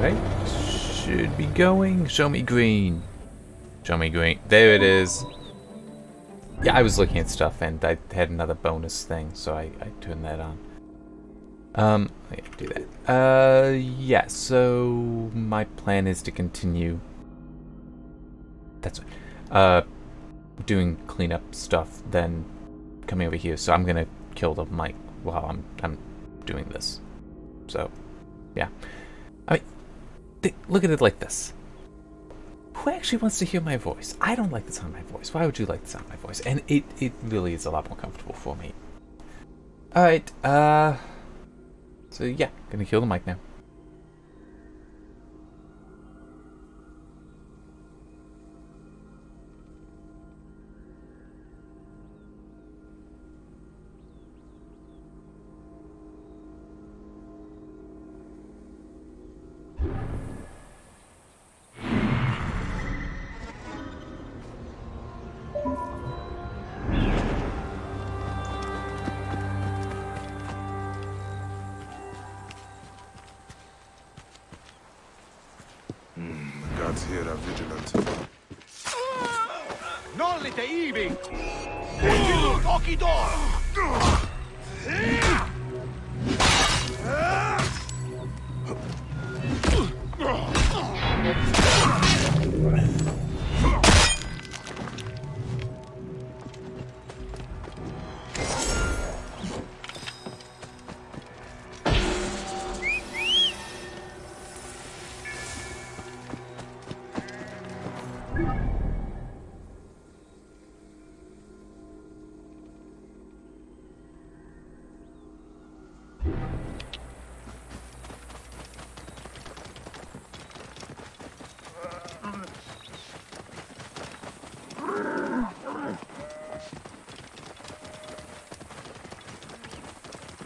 Alright. Should be going. Show me green. Show me green. There it is. Yeah, I was looking at stuff and I had another bonus thing, so I turned that on. Yeah, do that. Yeah, so my plan is to continue. That's doing cleanup stuff, then coming over here. So I'm gonna kill the mic while I'm doing this. So, yeah. I mean, look at it like this. Who actually wants to hear my voice? I don't like the sound of my voice. Why would you like the sound of my voice? And it really is a lot more comfortable for me. Alright, so yeah, gonna kill the mic now. Here are vigilant. Non li te ibi! Occhi d'oro!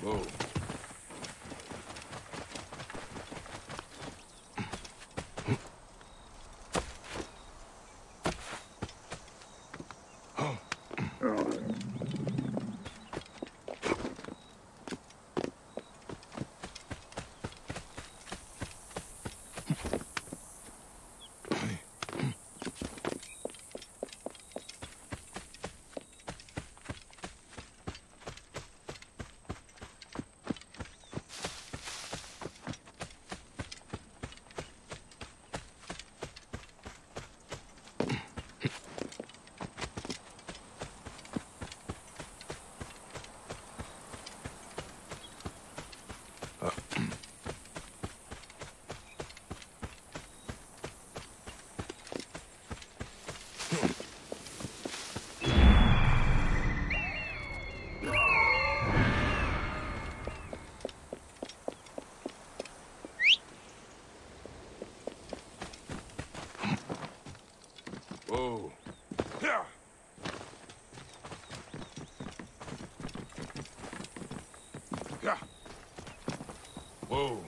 Whoa. Whoa. Yeah. Yeah. Whoa.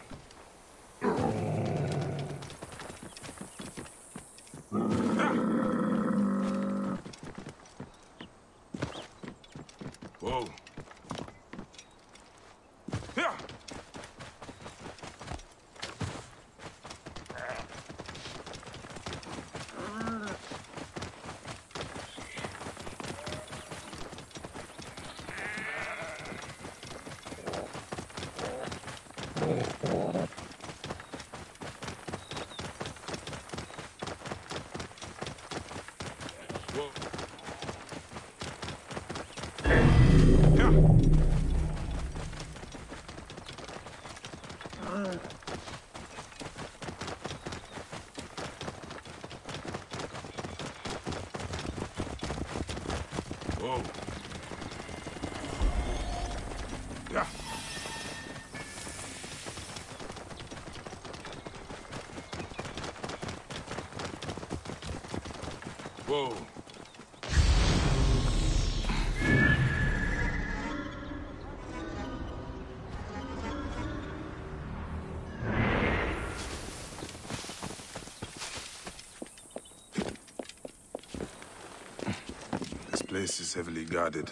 Whoa. Yeah. Whoa. Yeah. Whoa. This place is heavily guarded.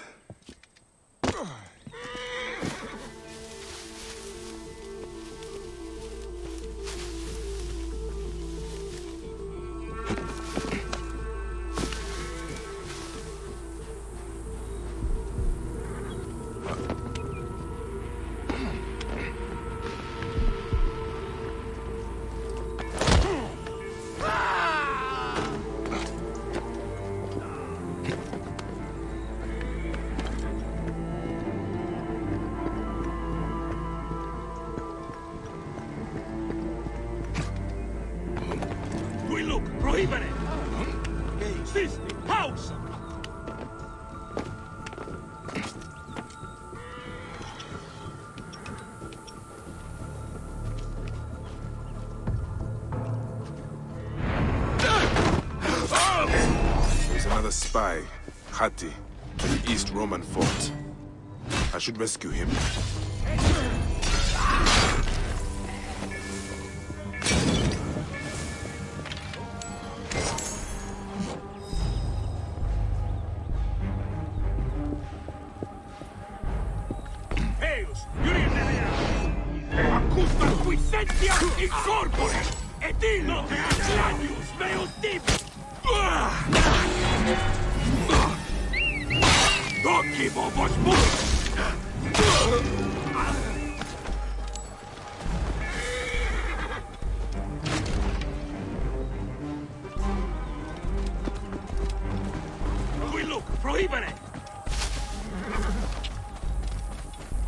another spy, Hatti, at the East Roman fort. I should rescue him. Eius, yritetään! Accusta quisentia in corpore! Et illo gladius meus tip! Toki vovos mui! Quilluc prohibere!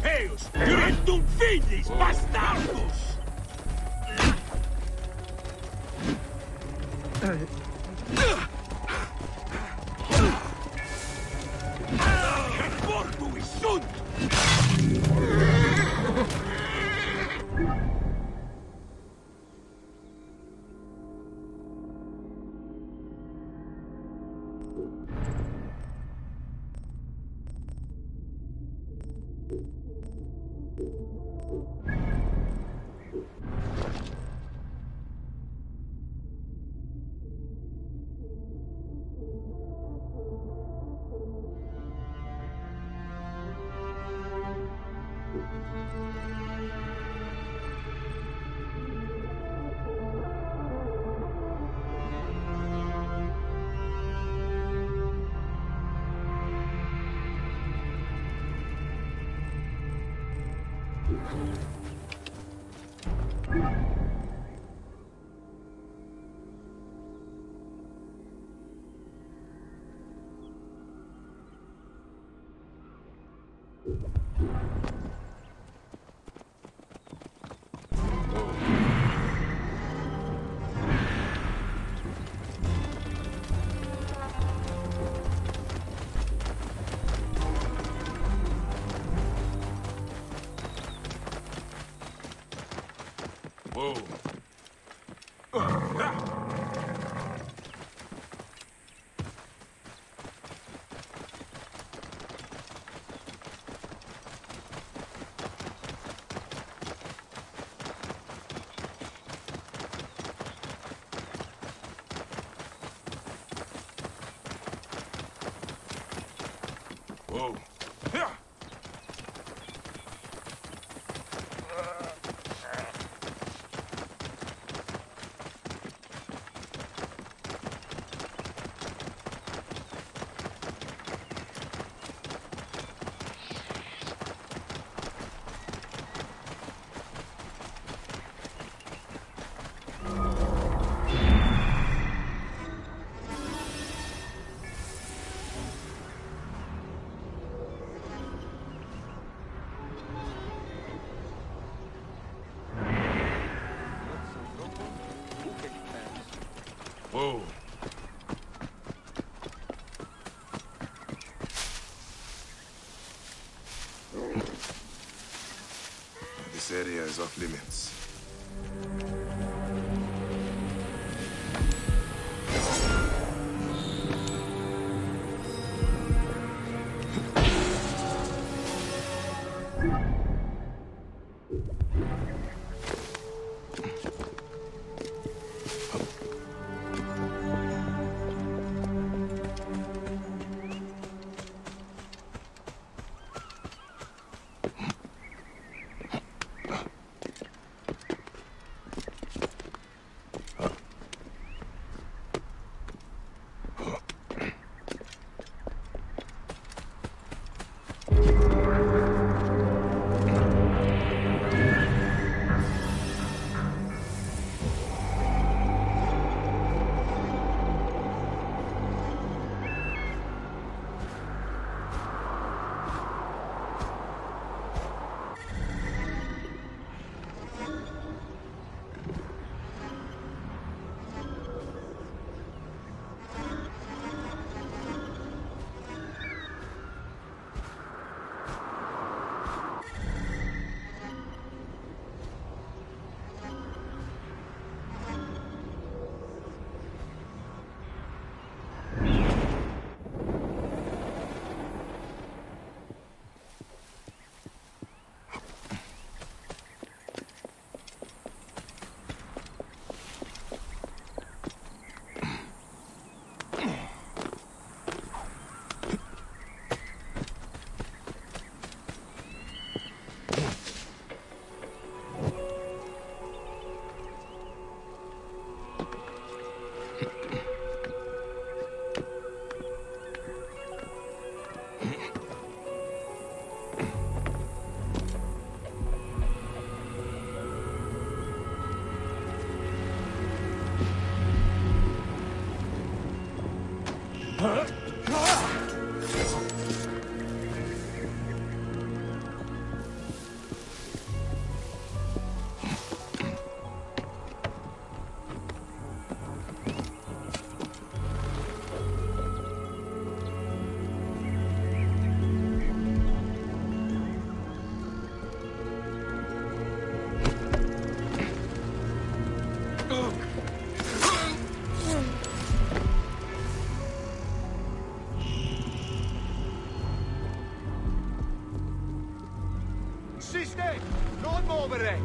Eius, jurentum filis bastardus! Et mortuis sunt! Whoa. Whoa. Yeah. Whoa. This area is off limits. muovere!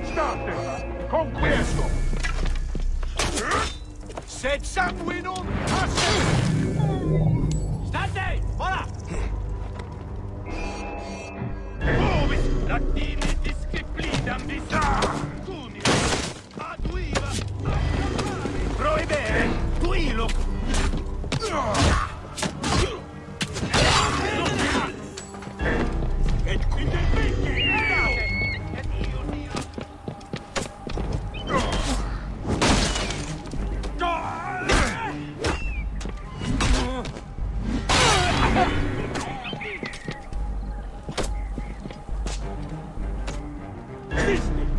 State! Con questo! Se sangue non passa! State! Ora! Come latini disciplinam di Cunio! Aduiva! Proibere! Tuilo! Et quindi perché? Et io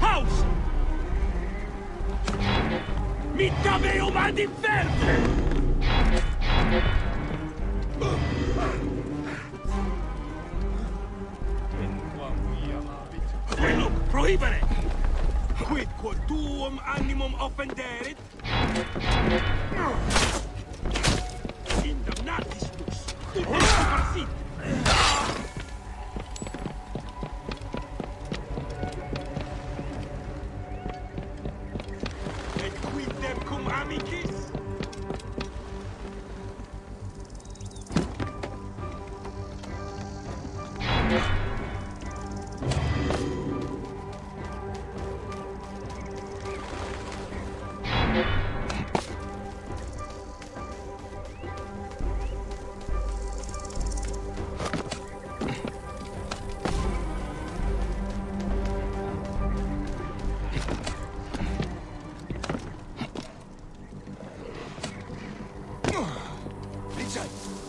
House! Mi t'avevo mal d'inferno! Quello proibere! Quid quod tuum animum offenderit? Indamnatismus! Ut parasit! Et quidem cum amicis?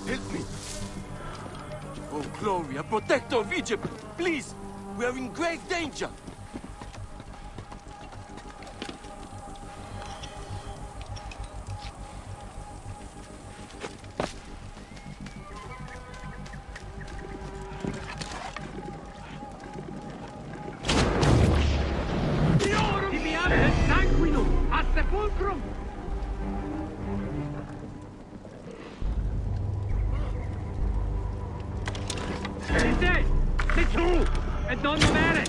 Help me! Oh, Gloria, protector of Egypt! Please! We are in grave danger! Diorum! Tibiate sanguinum! A sepulcrum! Sei tu! E non muovere!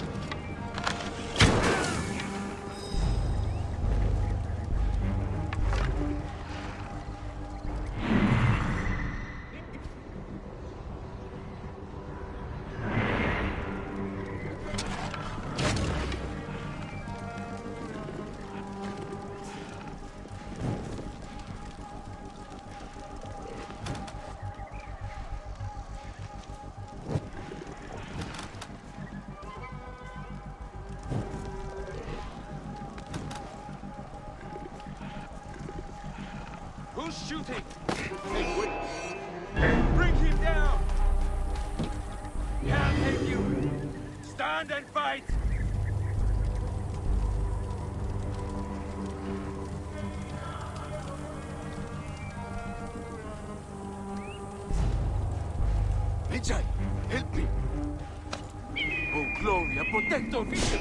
Who's shooting? Bring him down! Can't take you! Stand and fight! Vijay, help me! Oh, Gloria, protector Vision!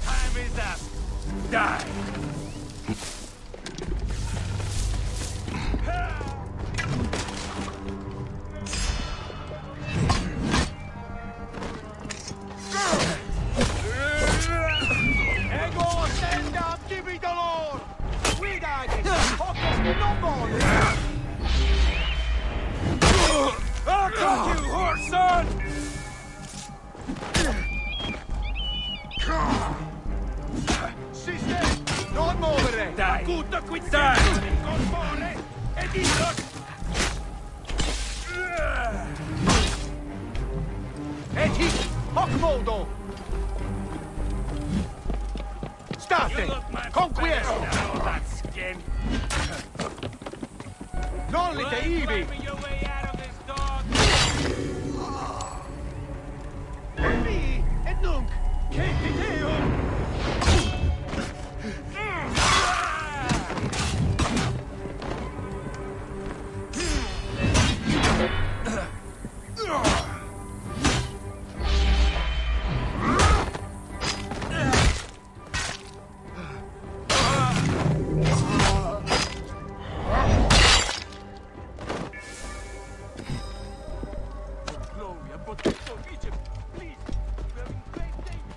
Time is up! Die! Ego, stand up, give me the Lord! We died! Focus, no more! I'll cut you, horse son! Sister, non muovere! Dai! Acuto qui dai! Corpore e dillo! E ti hoc modo! State! Con questo! Non li te ivi! Mi e nunc! Che ti deo! protector of Egypt. Please, we are in great danger.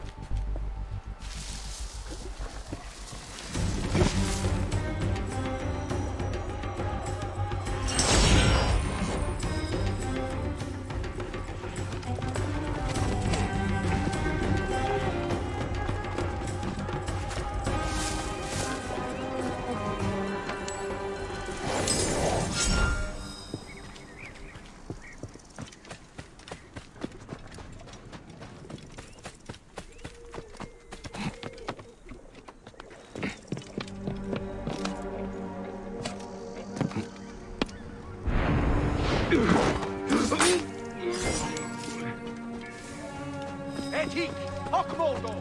Etik, Hokmodo!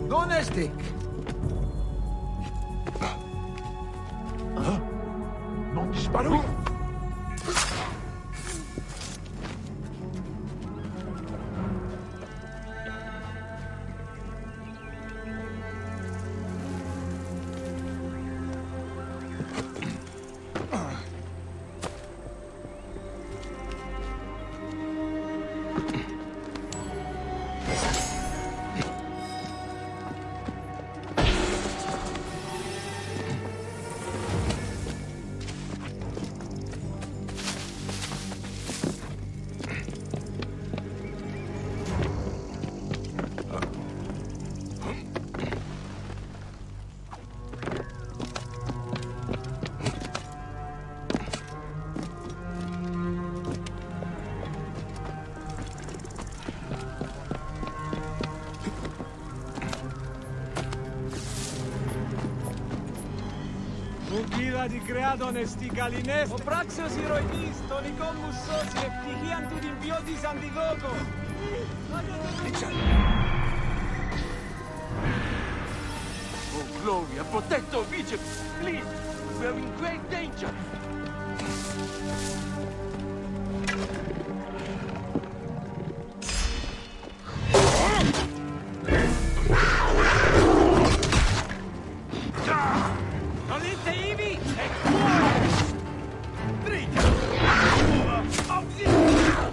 Donestik! Non disparu! Μουγγίδα τη κρεάτων εστι καλινές. Ο πράξος ηρωικής, των οικών μου σώσει, ευτυχίαν του την ποιότης αντιδόκο. Oh, Gloria, protector of Egypt. Please, we are in great danger. Salite ivi e fuori! Dritta! Auxilio!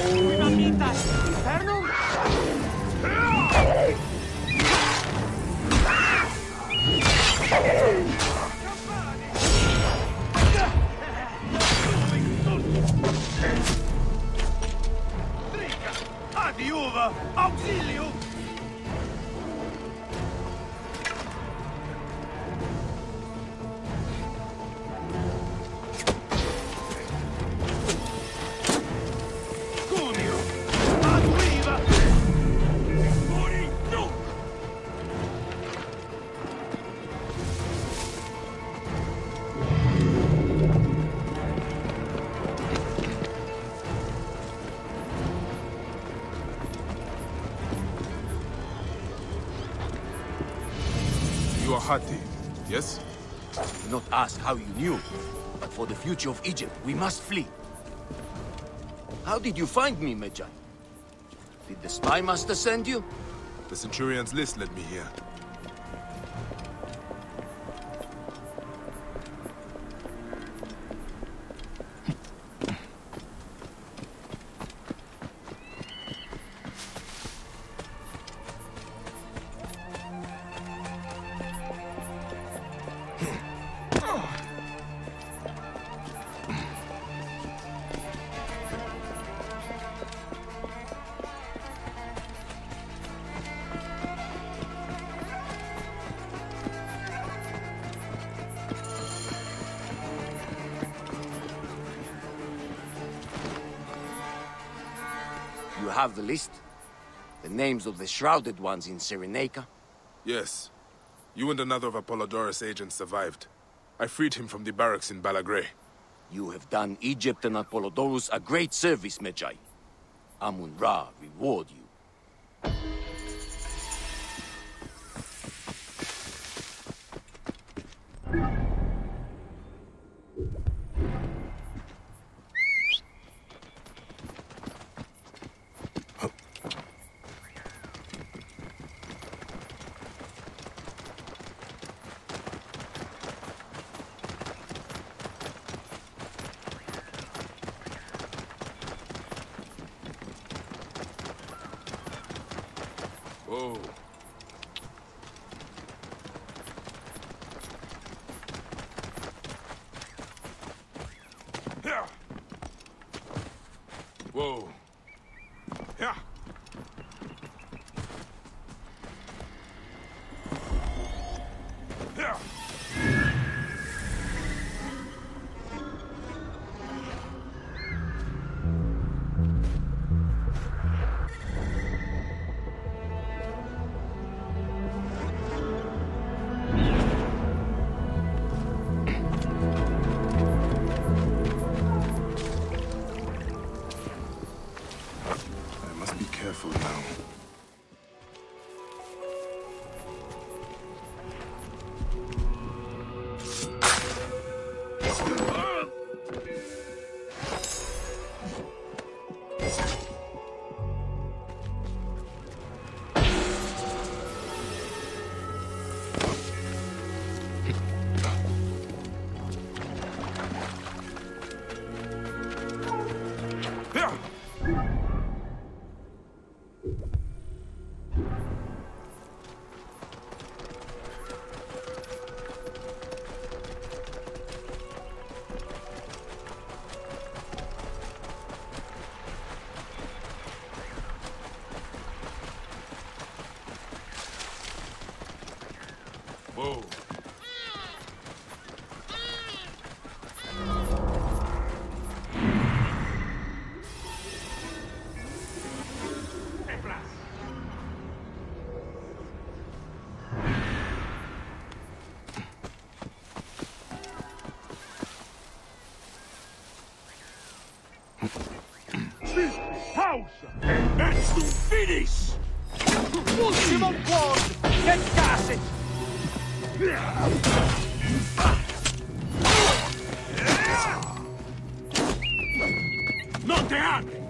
Qui mamita! Inferno! Dritta! Adiuva! Auxilio! Cuneo! Arriva! Fuori! No! You are Hati, yes? Do not ask how you knew, but for the future of Egypt, we must flee. How did you find me, Medjay? Did the spy master send you? The Centurion's list led me here. You have the list? The names of the shrouded ones in Cyrenaica? Yes. You and another of Apollodorus' agents survived. I freed him from the barracks in Balagray. You have done Egypt and Apollodorus a great service, Medjay. Amun-Ra reward you. Whoa. Yeah. Whoa. Yeah. Yeah. I must be careful now. Whoa. Pausa! Et tu finis! Ultimo quad! Che case! Non te apri!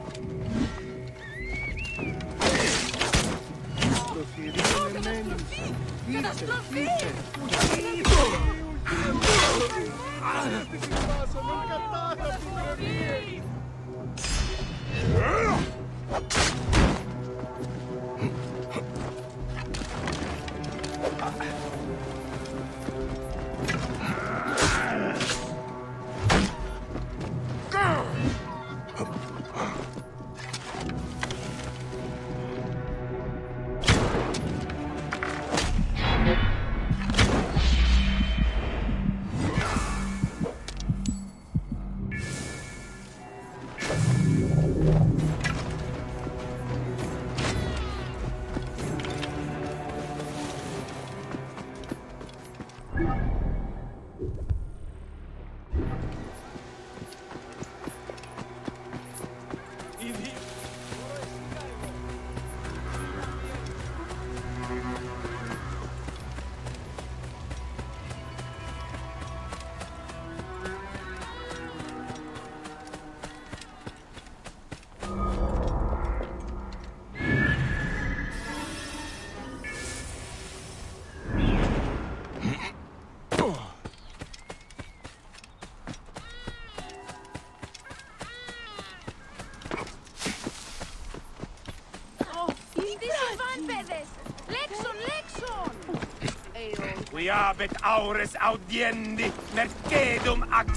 We habet aures audiendi, mercedum ac...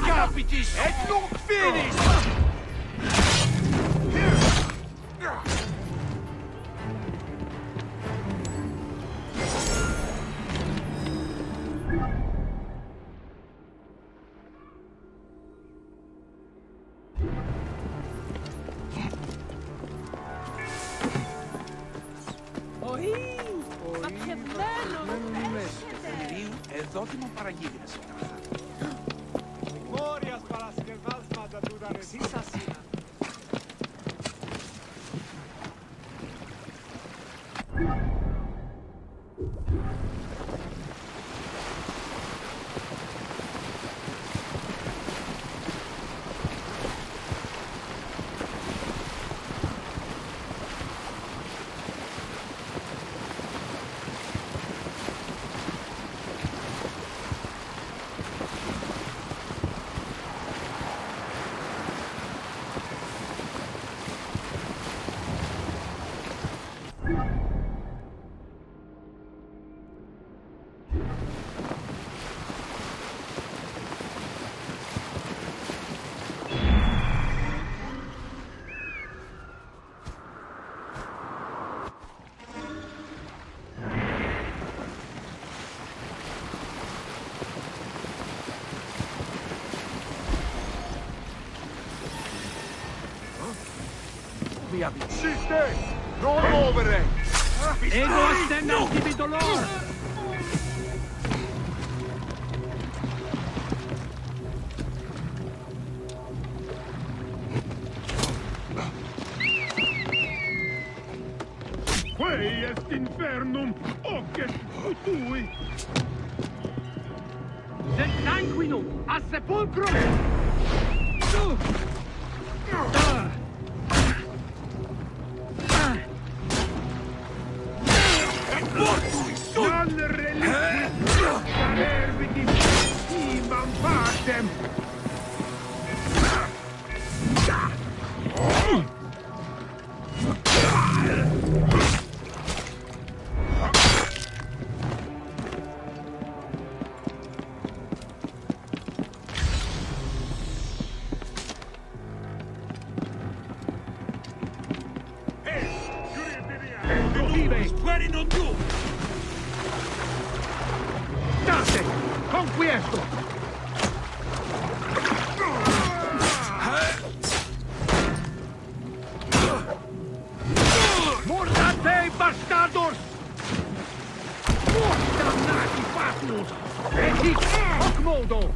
Capitis et nunc finis! Δόκιμο παραγγείλιας. Μόριας παρασκευάσματα του τα εσείς ασύνα. via via. Sister! Non muovere! Ego astenda antibi dolor! Quei est infernum, ocches futui! Sed sanguinum, a sepulcro! Non reliqui, canervidi, imam partem! Guerri non tu! Date, conquiesto! Mordate, bastardos! Dannati fatus! Et hic hoc modo!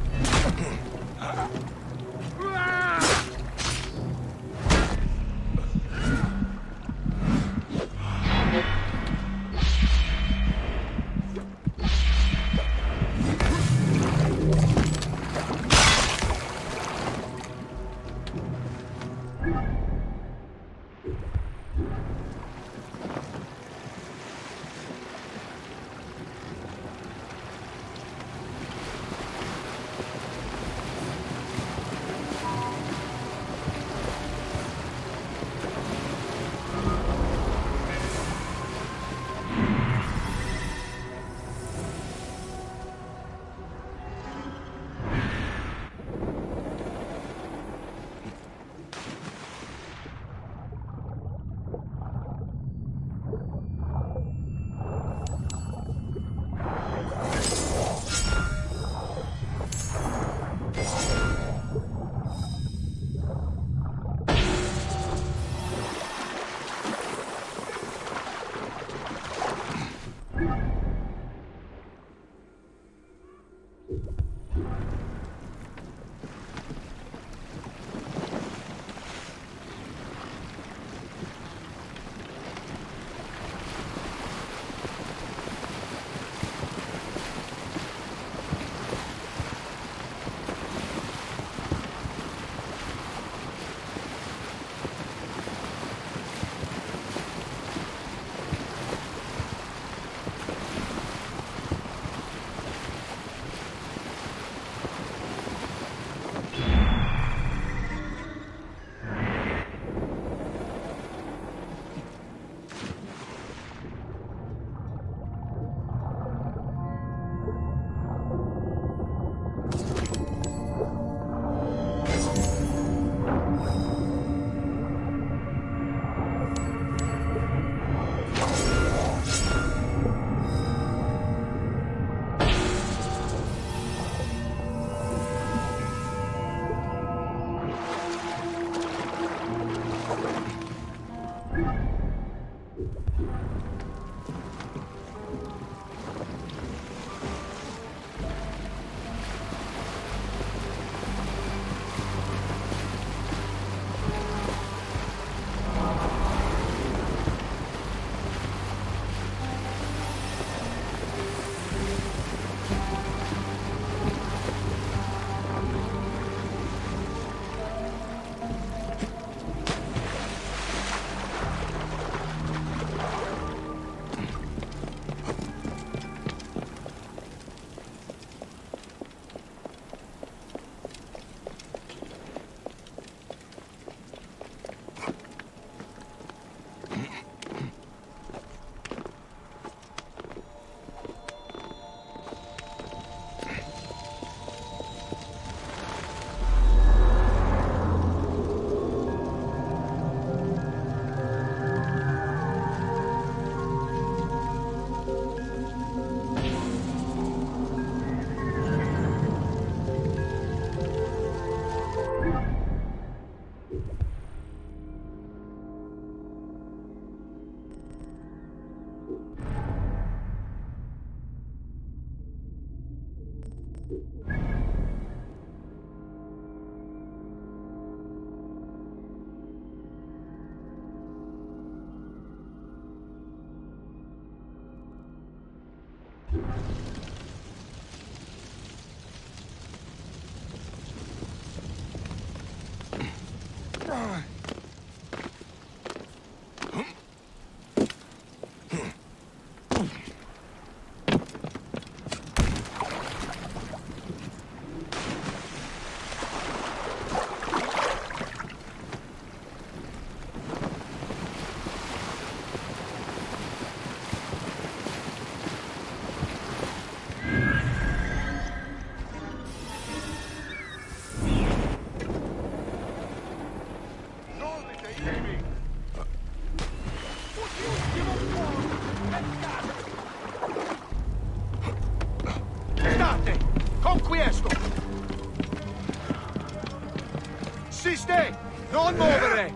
Consiste! Non muovere!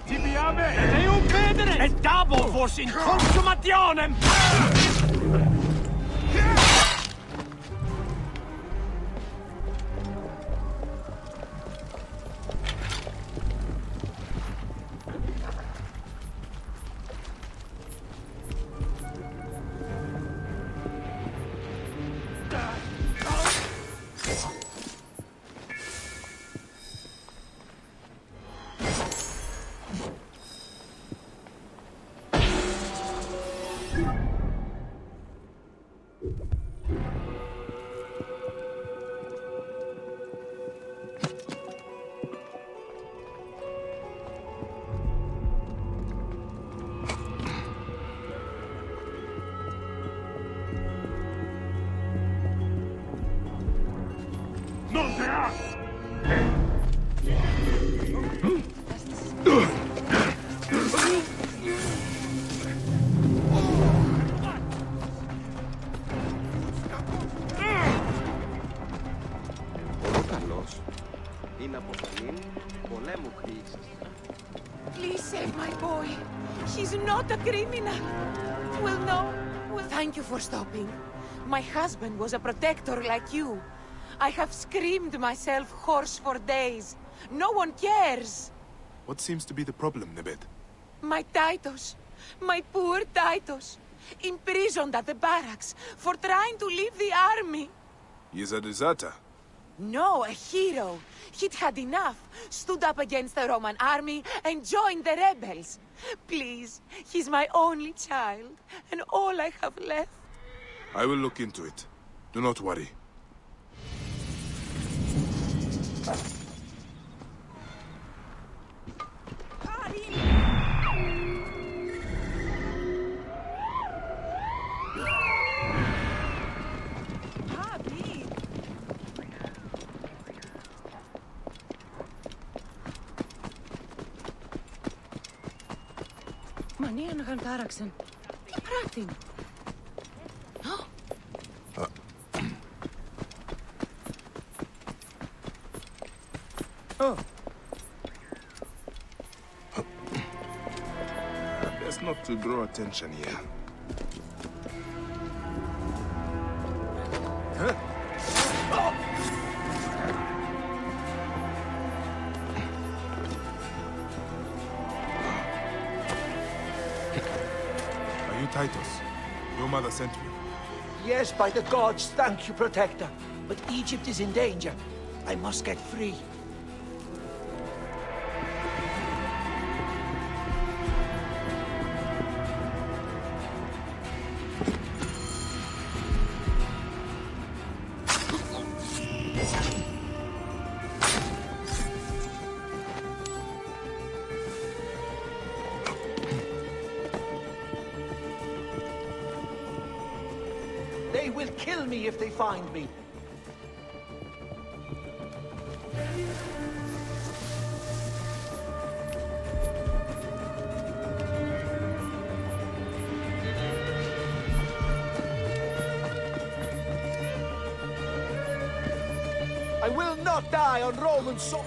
Tibiame! Sei un pedere! E double force in consumationem! Please save my boy. He's not a criminal. Well, no. Well, thank you for stopping. My husband was a protector like you. I have screamed myself hoarse for days. No one cares. What seems to be the problem, Nebet? My Titus. My poor Titus. Imprisoned at the barracks for trying to leave the army. He is a deserter. No, a hero. He'd had enough, stood up against the Roman army, and joined the rebels. Please, he's my only child, and all I have left. I will look into it. Do not worry. Μανία να gaan τάραξαν. Τι πράτην. Best not to draw attention here. Are you Titus? Your mother sent me. Yes, by the gods, thank you, Protector. But Egypt is in danger. I must get free. They will kill me if they find me. I will not die on Roman soil.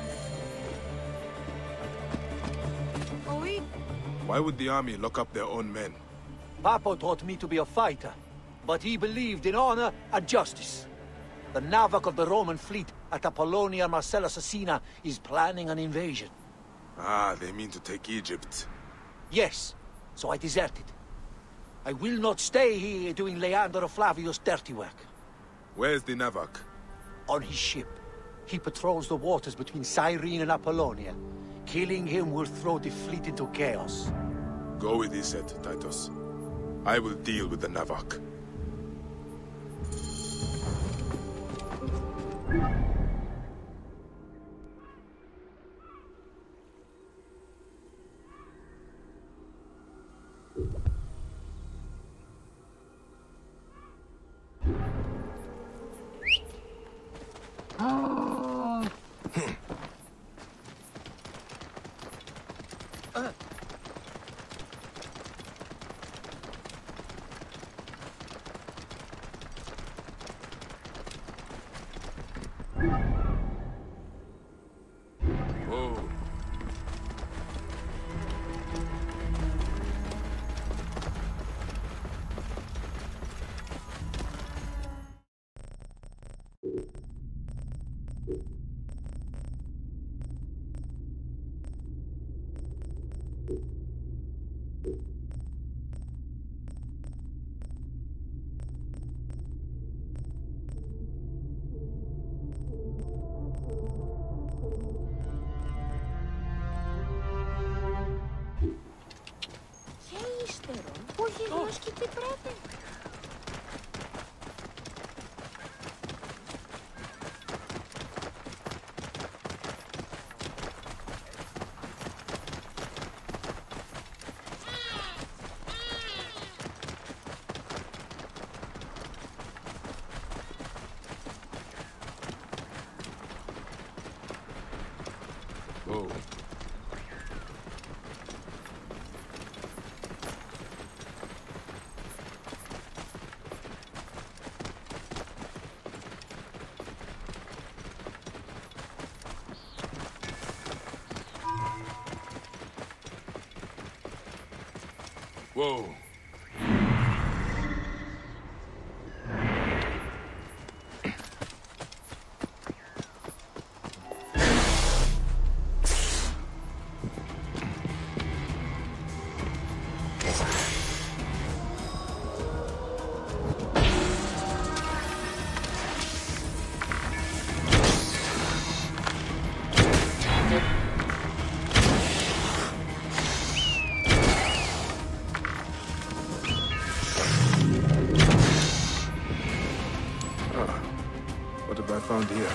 Oui. Why would the army lock up their own men? Papa taught me to be a fighter, but he believed in honor and justice. The Navak of the Roman fleet at Apollonia Marcella Assassina is planning an invasion. Ah, they mean to take Egypt. Yes, so I deserted. I will not stay here doing Leander of Flavius' dirty work. Where's the Navak? On his ship. He patrols the waters between Cyrene and Apollonia. Killing him will throw the fleet into chaos. Go with Iset, Titus. I will deal with the Navak. Whoa. Και ύστερον, ο γεγνός και τι πρέπει. Whoa. Whoa. What have I found here?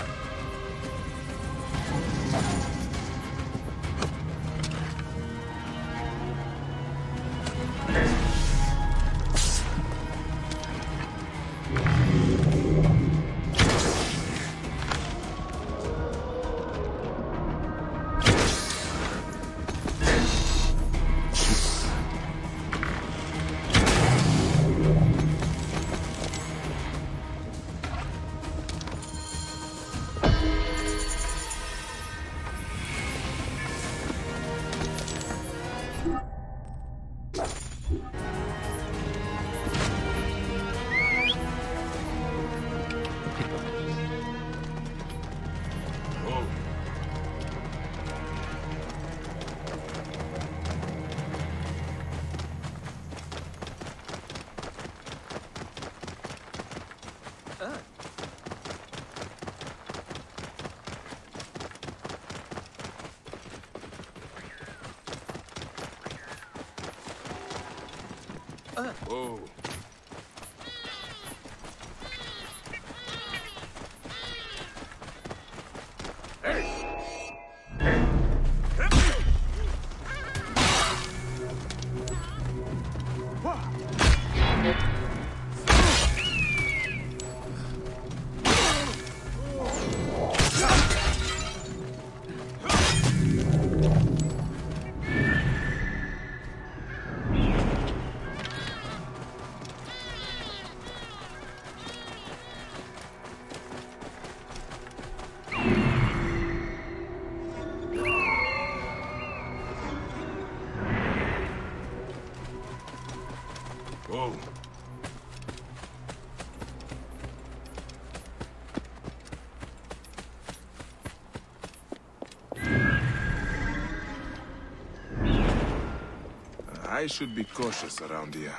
Whoa. Whoa. I should be cautious around here.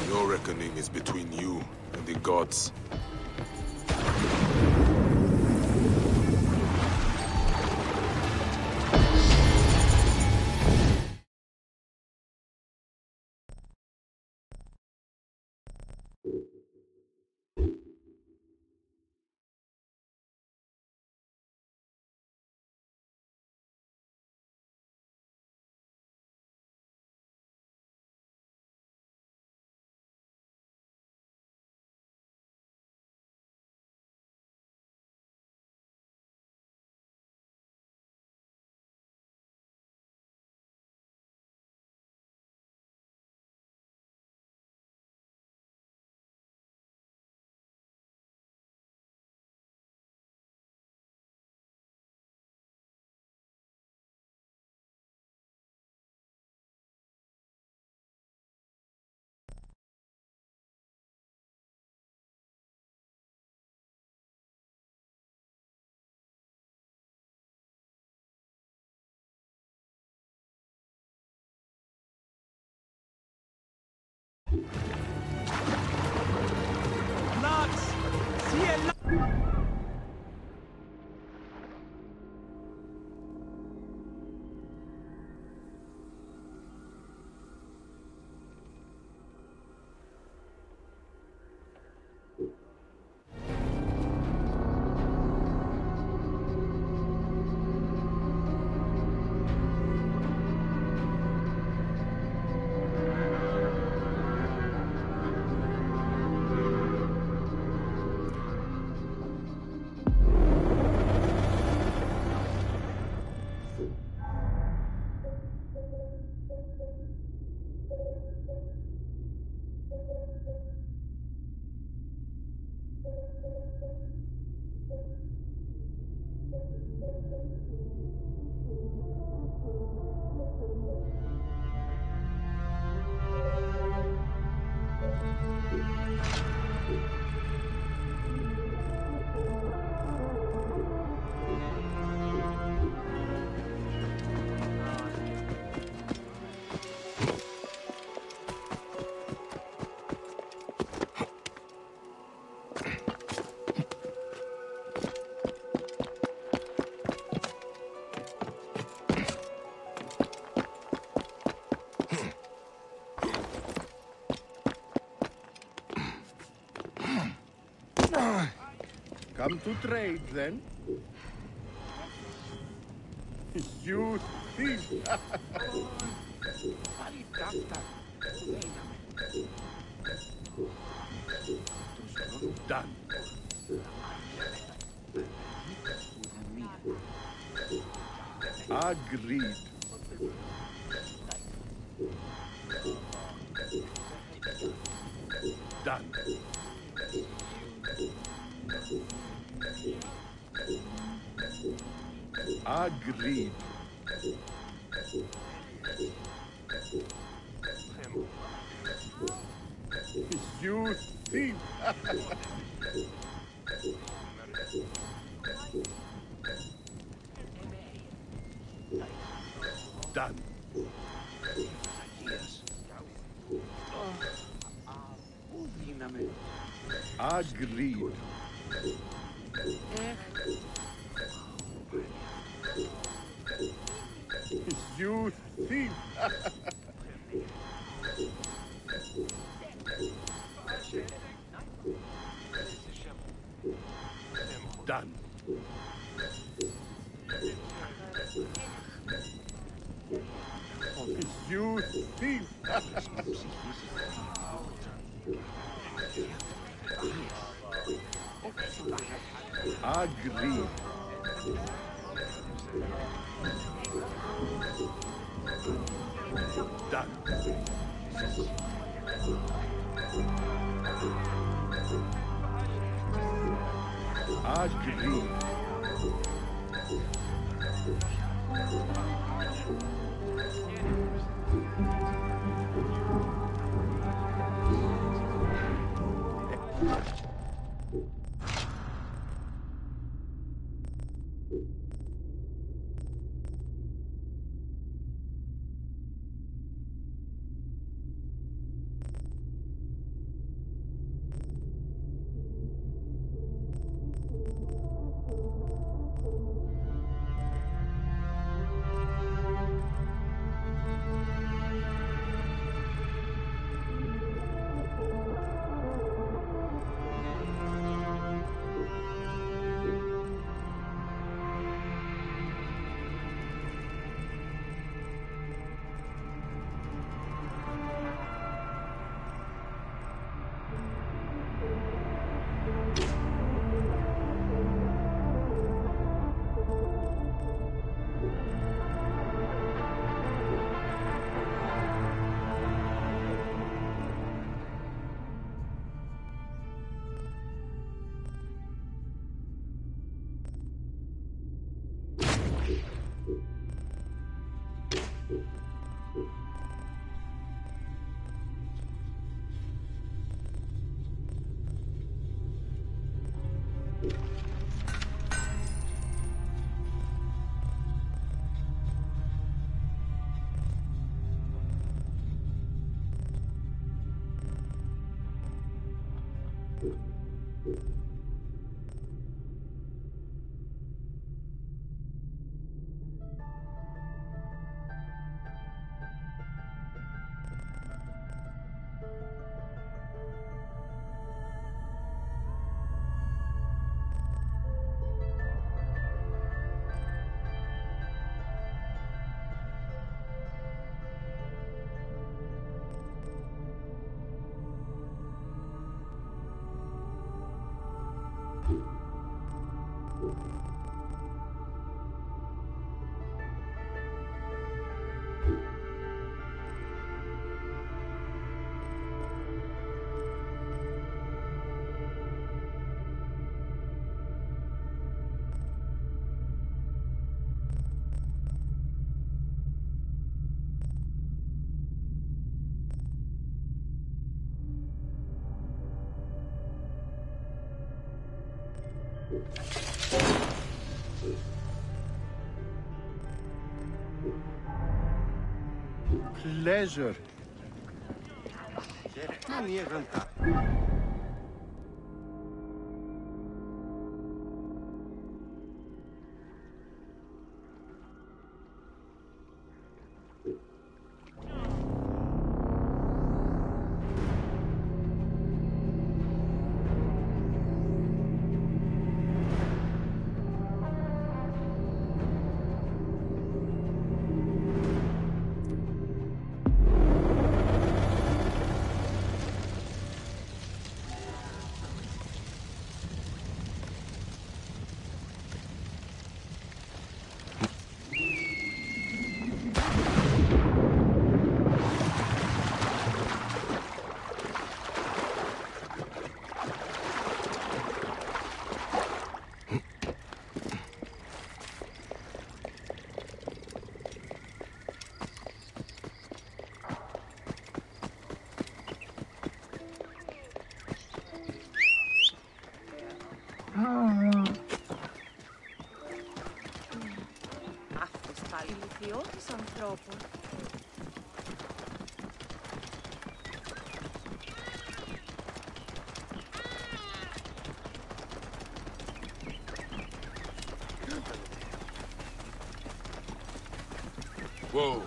Your reckoning is between you and the gods. Come to trade, then? You thief! Done. Agreed. Done. Agreed. You thief! Done. Agreed. You thief! Done. You thief! Agreed. Pleasure. Αυτός πάλι ηλικιώτης ανθρώπων. Whoa.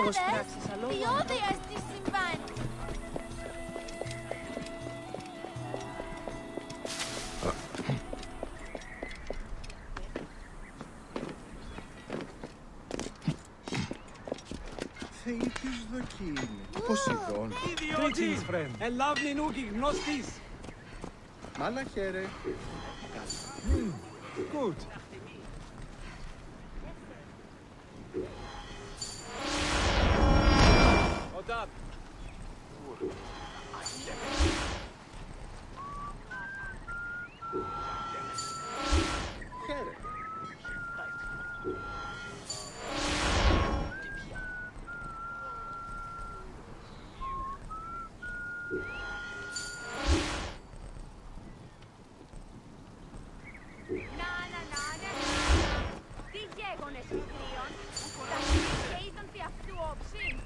λόγος πράξεις αλόγου. Διόδια τι συμβάνει. Θεή της δοκή είναι. Ποσειδών. Greetings, friend. Ελάβνη νούκι γνώστης. Μάλα χαίρε. Good. Οτά. Χαίρε. Τι γέγονες μικρίων, τα χέρια είδαν τι αυτού όψιν.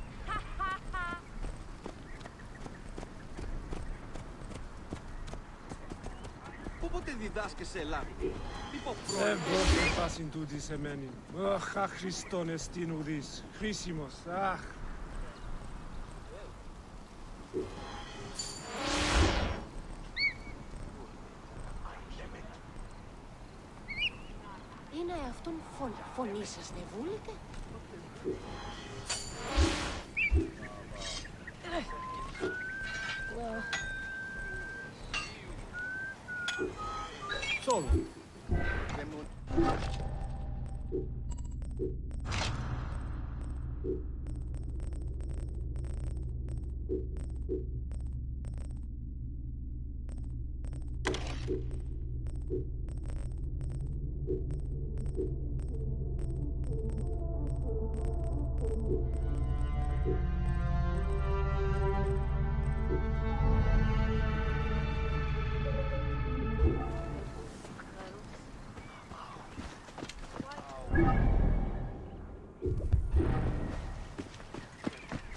Πότε διδάσκεσαι Ελλάδα. Δεν πρόκειται πάσιν τούτη σε μένει. Αχ, Χριστόν εστίν ουδής. Χρήσιμος, αχ. Είναι αυτόν φωνή σας, δεν βούλετε? Σόλου.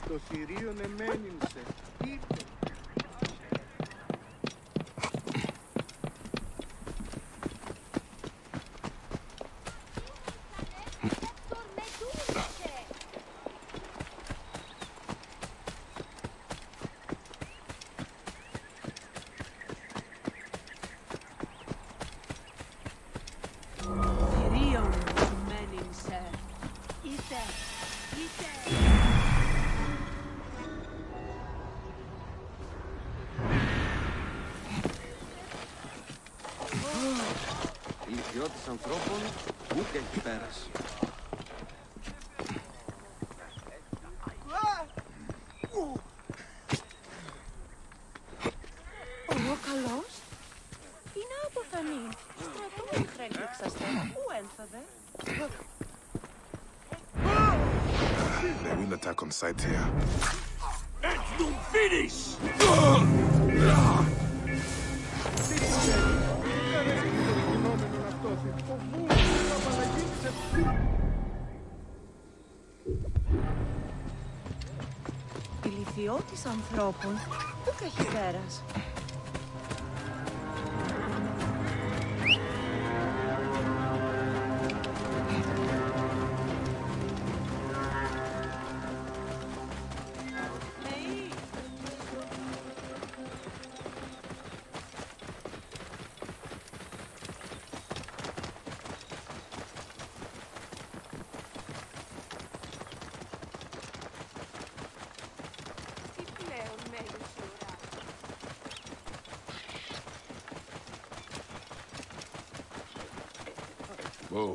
Το θηρίον εμένην σε. Ήρθε. Θηρίων μένειν σε. Είτε. Ηλικιώτης ανθρώπων, ούτε έχει πέρασει. Ο καλός. Είναι αποθανή. Στρατό χρέλεξαστε. Πού ένθαδε? They will attack on sight here. Ηλικιώτης ανθρώπων, πού καχυπέρας? Whoa.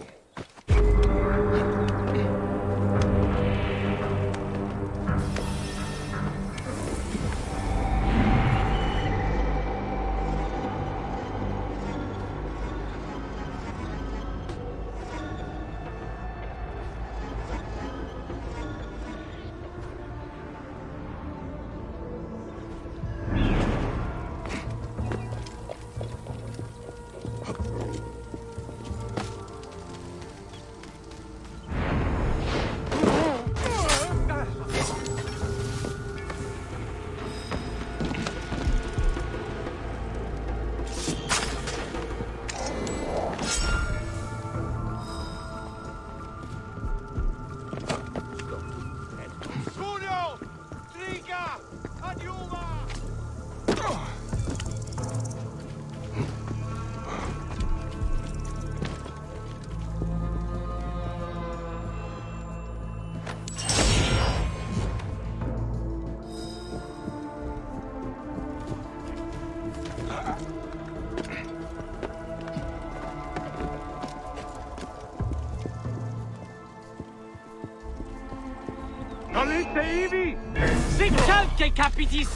Nolite ivi! Sic calce capitis!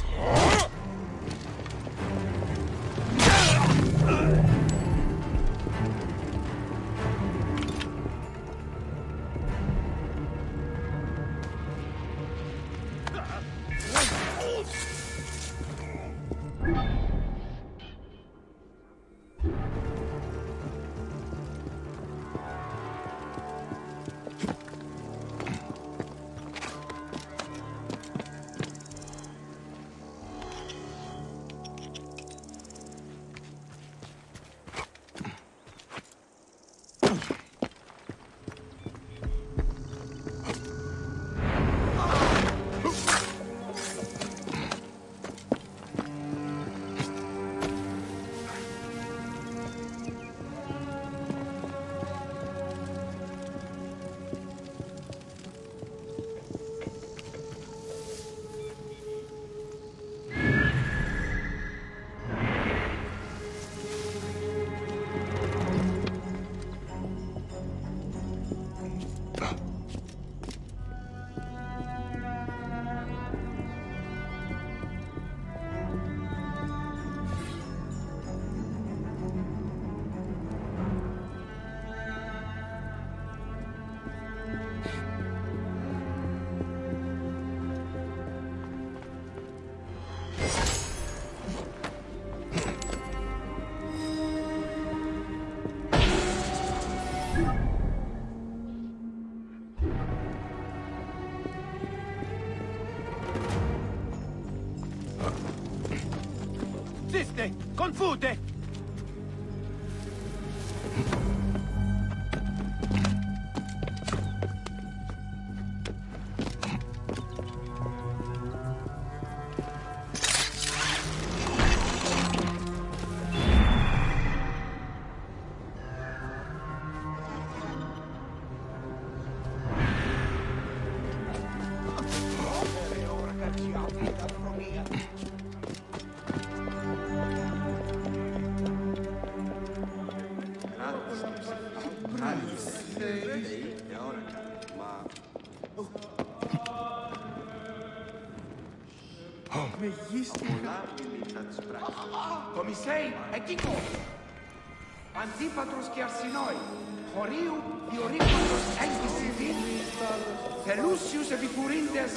Siste! Confute! Κομισέι, εκείκο! Αντίπατρος και αρσινόη, χωρίου διορύγματος έγκυση δι, θελούσιους επικουρίντες.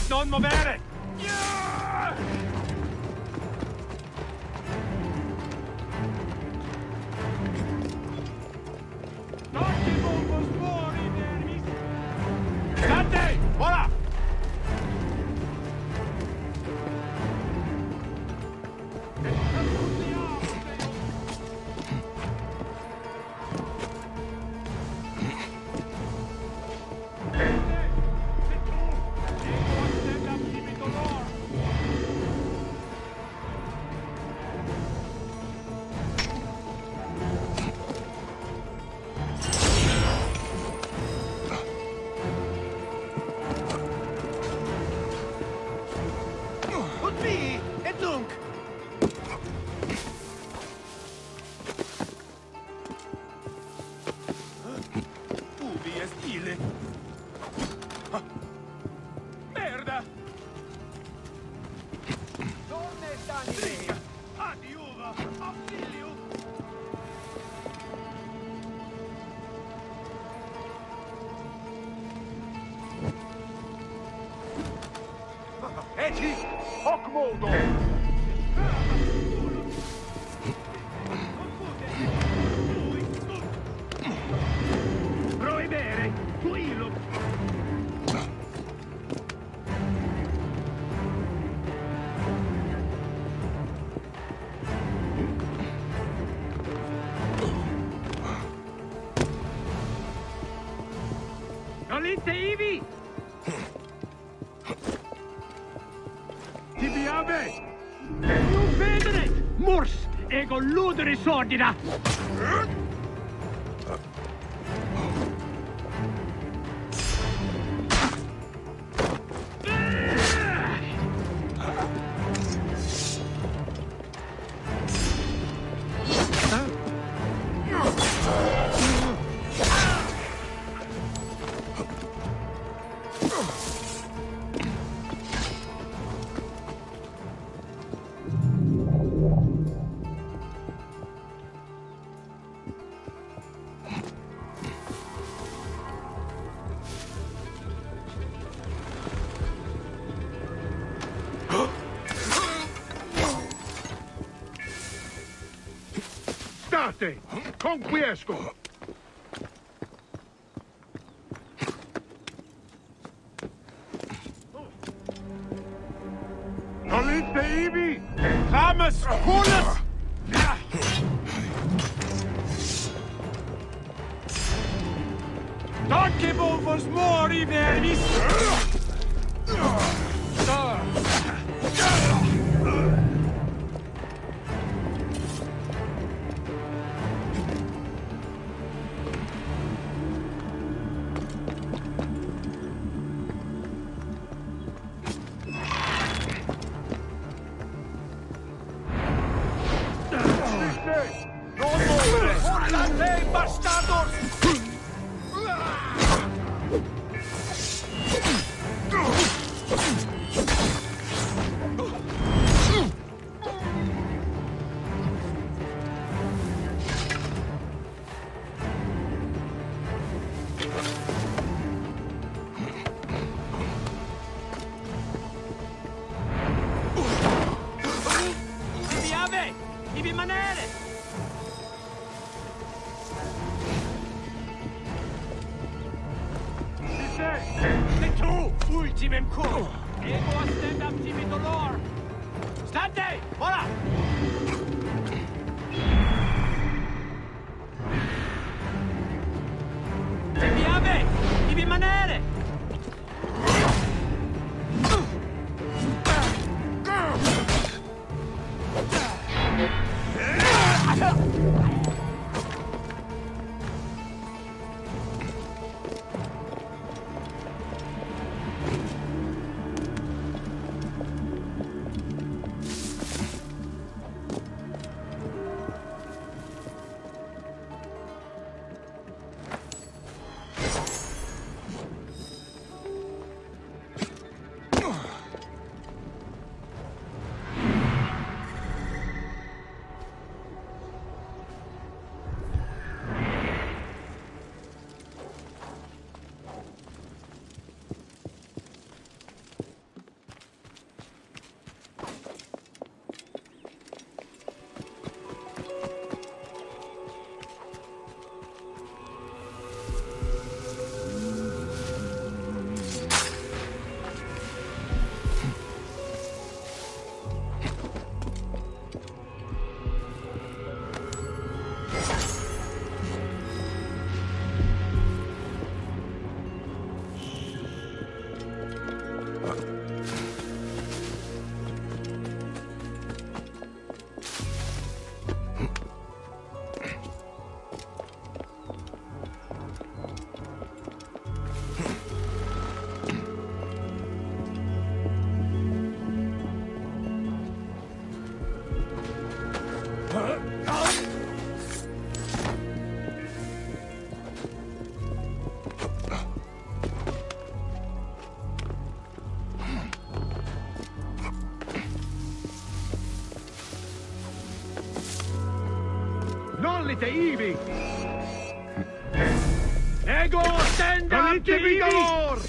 Non muovere! State! Ora! Eti, hoc modo! Proibere, tuilo! Nolite ivi! Tibiabe! Non vedere! Mors! Ego ludere sordida! State! Conquiesco! Nolite ivi! Hamas Hulas! Danke vos mori vervis! Devi rimanere! E tu, ultimem cum! Ego astendam tibi dolor! Stante! Ora! Devi ave! Devi rimanere! Salite ivi! Ego, stand up! Salite vigor!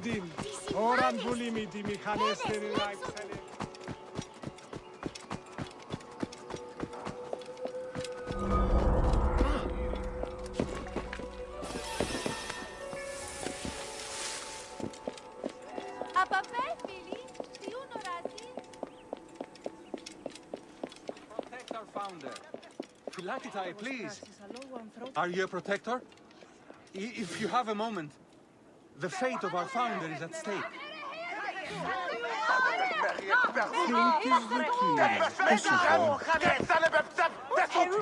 יודעים. אורן בולימיתי מכנסתם אליי פסלים. Protect our founder. Philakitai, please. Are you a protector? If you have a moment, the fate of our founder is at stake.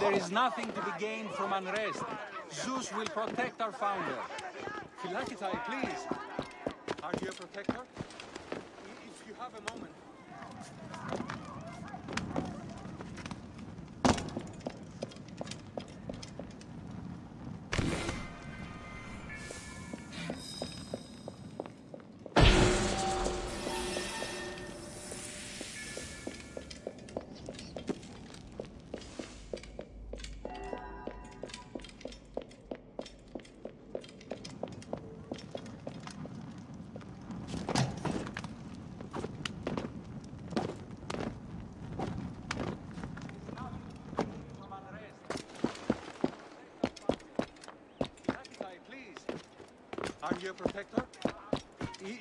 There is nothing to be gained from unrest. Zeus will protect our founder. Philakitai, please. Are you a protector? If you have a moment. Are you a protector?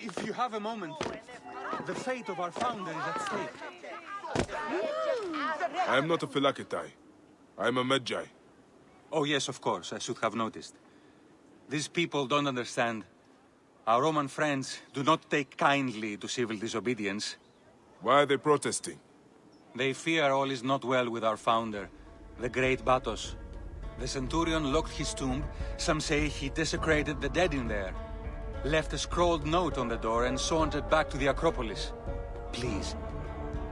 If you have a moment, the fate of our founder is at stake. I am not a Philakitai. I am a Medjay. Oh yes, of course, I should have noticed. These people don't understand. Our Roman friends do not take kindly to civil disobedience. Why are they protesting? They fear all is not well with our founder, the great Batos. The centurion locked his tomb. Some say he desecrated the dead in there. Left a scrawled note on the door and sauntered back to the Acropolis. Please,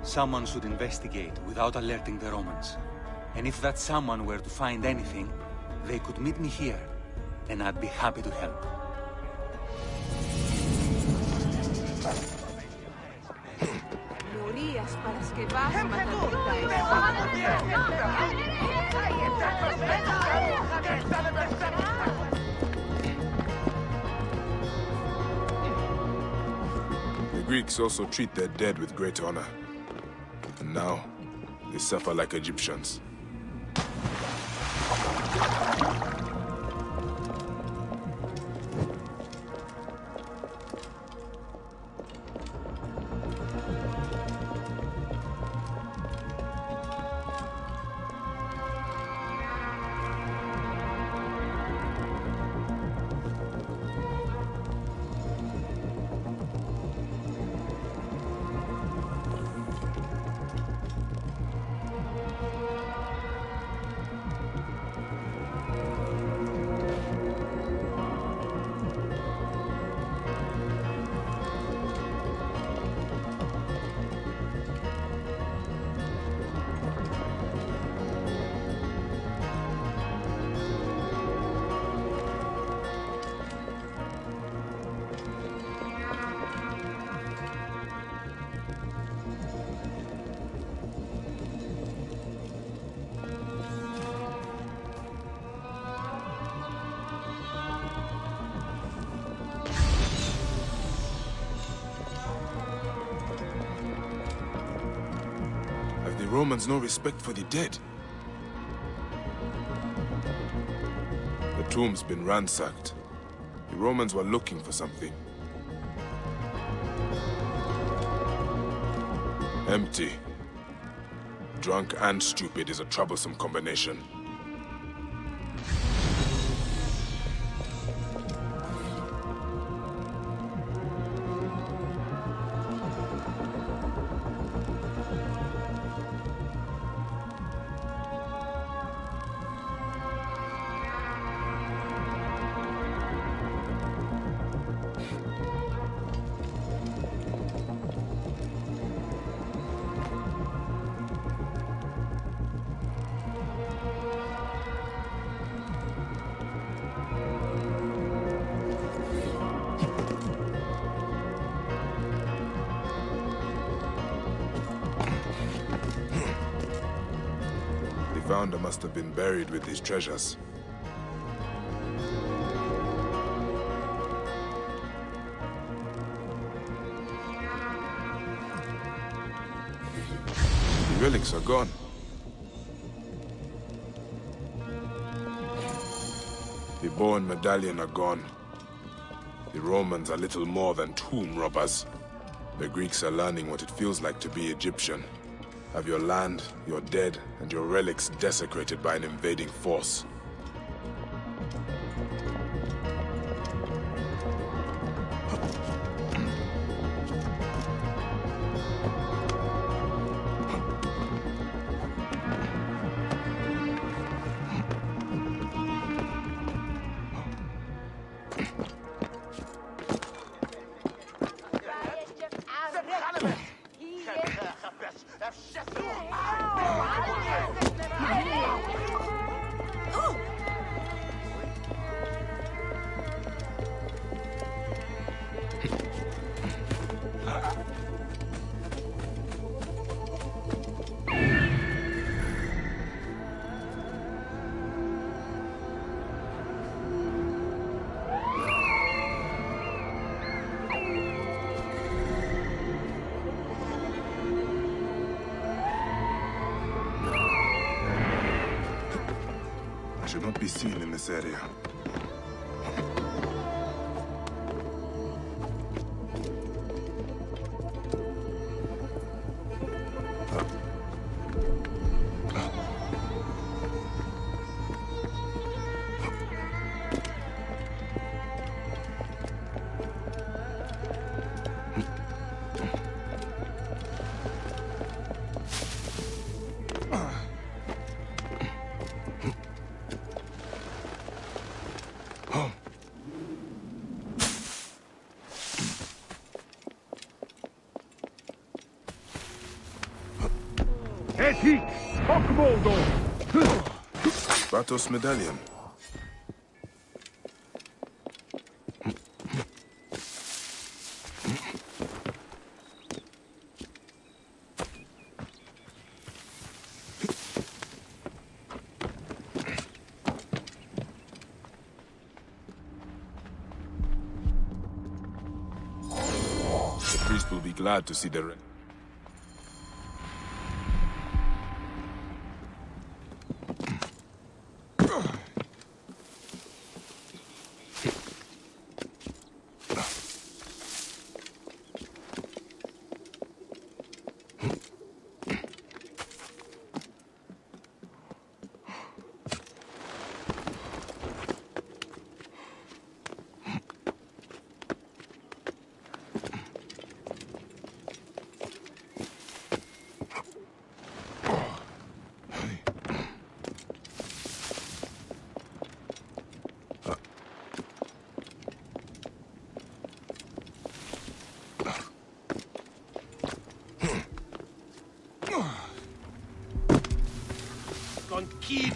someone should investigate without alerting the Romans. And if that someone were to find anything, they could meet me here, and I'd be happy to help. The Greeks also treat their dead with great honor. And now, they suffer like Egyptians. The Romans no respect for the dead. The tomb's been ransacked. The Romans were looking for something. Empty. Drunk and stupid is a troublesome combination. The founder must have been buried with these treasures. relics are gone. The bow and medallion are gone. The Romans are little more than tomb robbers. The Greeks are learning what it feels like to be Egyptian. Have your land, your dead, and your relics desecrated by an invading force. Should not be seen in this area. Batos medallion. The priest will be glad to see the red.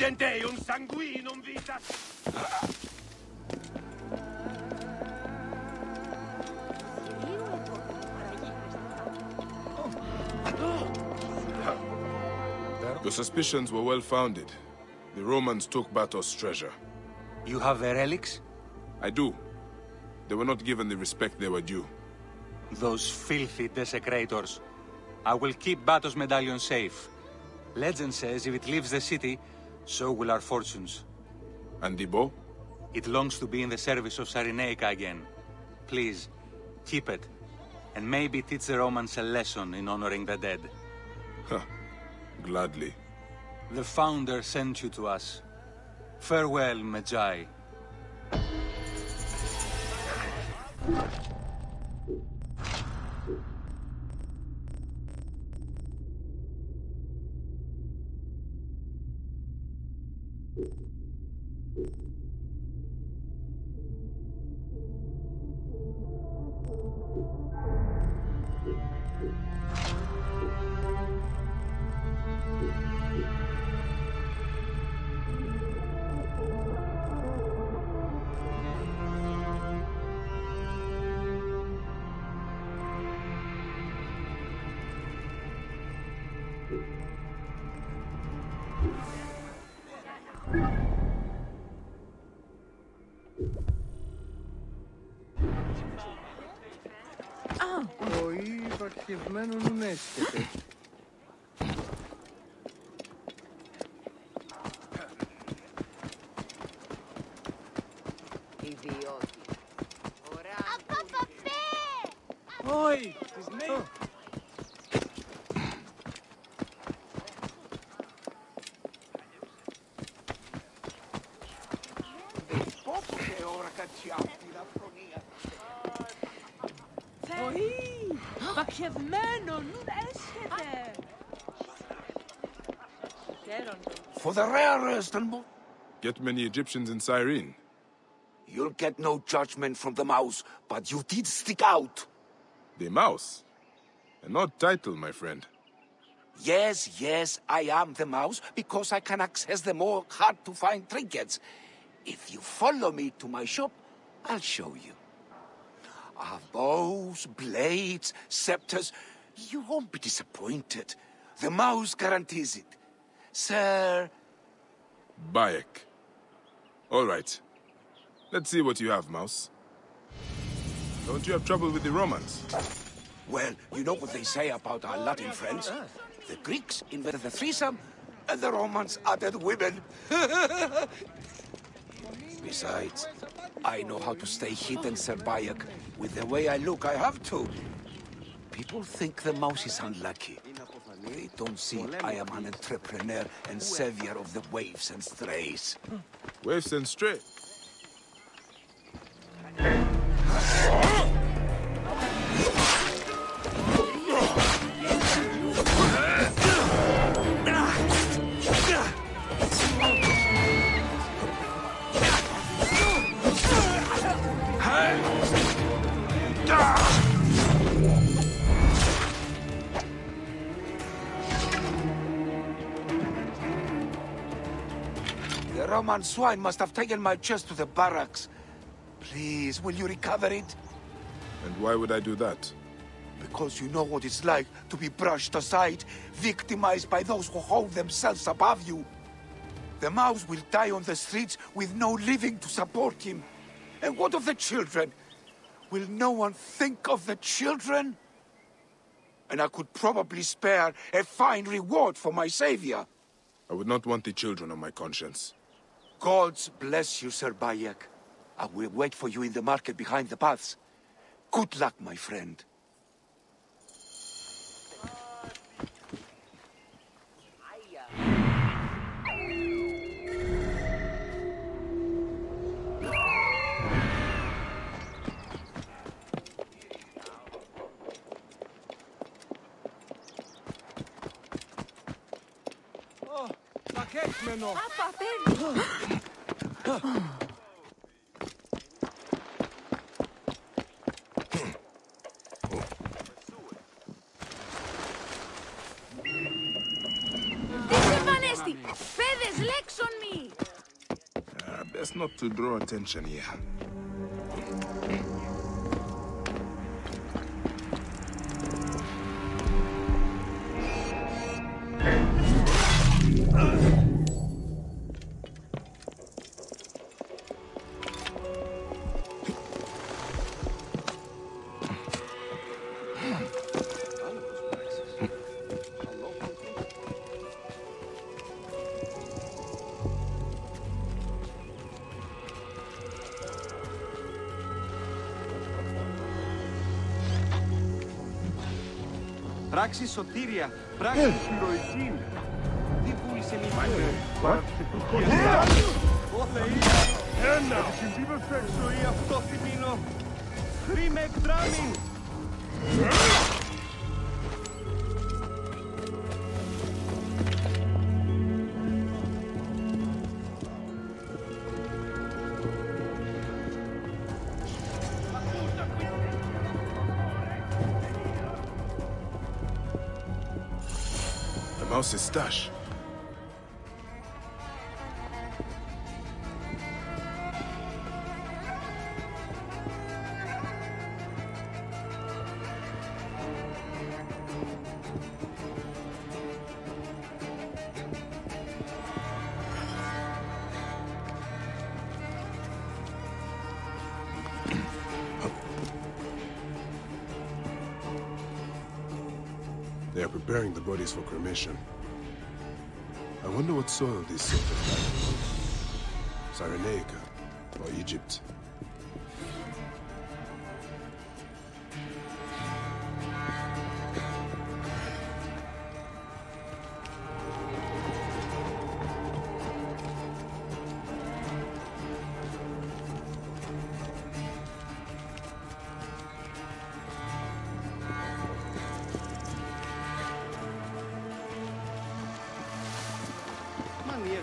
Concidente sanguinum vitas. Your suspicions were well founded. The Romans took Batos' treasure. You have the relics? I do. They were not given the respect they were due. Those filthy desecrators. I will keep Batos' medallion safe. Legend says if it leaves the city, so will our fortunes. And the bow? It longs to be in the service of Cyrenaica again. Please, keep it. And maybe teach the Romans a lesson in honoring the dead. Gladly. The Founder sent you to us. Farewell, Magi. Το υπαρχευμένο νου έσκεται. Βοή! Παξευμένο, νουν έσχεται! For the rarest and most... Get many Egyptians in Cyrene. You'll get no judgment from the mouse, but you did stick out. The mouse? An odd title, my friend. Yes, I am the mouse, because I can access the more hard-to-find trinkets. If you follow me to my shop, I'll show you. I have bows, blades, scepters. You won't be disappointed. The mouse guarantees it. Sir... Bayek. All right. Let's see what you have, mouse. Don't you have trouble with the Romans? Well, you know what they say about our Latin friends. The Greeks invented the threesome, and the Romans added women. Besides, I know how to stay hidden, Sir Bayek. With the way I look, I have to. People think the mouse is unlucky. They don't see I am an entrepreneur and savior of the waifs and strays. Waifs and stray? The Roman swine must have taken my chest to the barracks. Please, will you recover it? And why would I do that? Because you know what it's like to be brushed aside, victimized by those who hold themselves above you. The mouse will die on the streets with no living to support him. And what of the children? Will no one think of the children? And I could probably spare a fine reward for my savior. I would not want the children on my conscience. Gods bless you, Sir Bayek. I will wait for you in the market behind the paths. Good luck, my friend. Best not to draw attention here. Πράξη σωτήρια, πράξη ηρωική. Τι πούλησε μη παρά τις επιτυχίες. Ω Θεοί, ένα! Συντύπευσα εξωή αυτό θυμίνω. Χρήμε εκδράμιν. Mouse's stash. They are preparing the bodies for cremation. I wonder what soil these soldiers died. Cyrenaica or Egypt.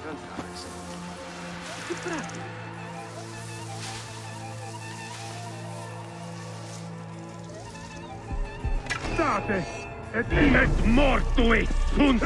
cantare, se ti prego. State! Et mortui sunt!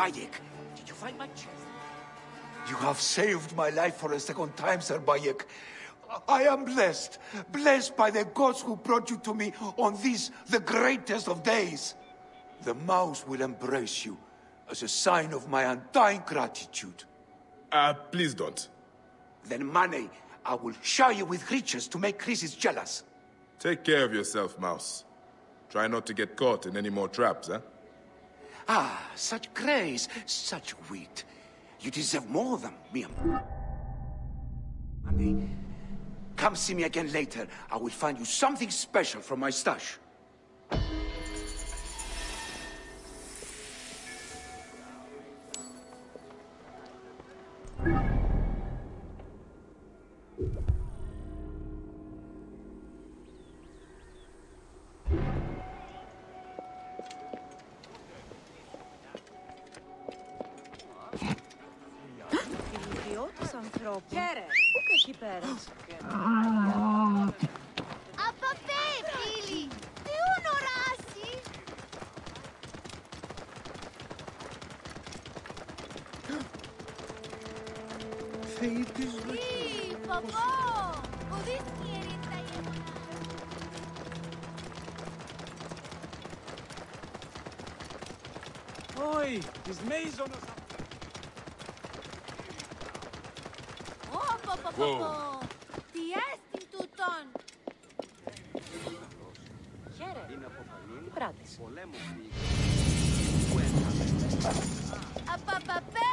Bayek, did you find my chest? You have saved my life for a second time, Sir Bayek. I am blessed. Blessed by the gods who brought you to me on this, the greatest of days. The mouse will embrace you as a sign of my undying gratitude. Please don't. Then, Mane, I will shower you with riches to make Chrysis jealous. Take care of yourself, mouse. Try not to get caught in any more traps, huh? Ah, such grace, such wit. You deserve more than me. Mane, come see me again later. I will find you something special from my stash. Χαίρε, πού και εκεί πέρας. Απαπέ, φίλοι, τι ονοράσει. Θεοί της ζωής. Τι, παπώ, οδίστηκε η ρίτσα η αιμονά. Oi, της μέιζονος. Πω. Τι έστειν τούτον. Χαίρε. Τι πράττεις? Απαπαπέ.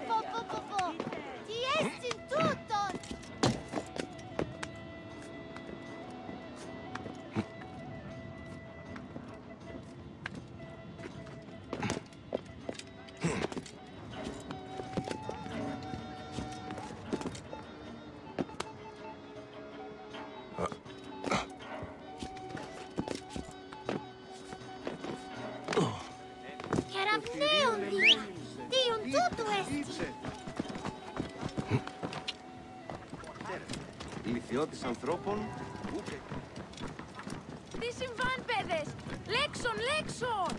Πω. Τι έστειν τούτον. Κεραυναίον δια. Τίον τούτου έστειν. Λυθιώτης ανθρώπων. Τι συμβάν, παιδες! Λέξον, λέξον!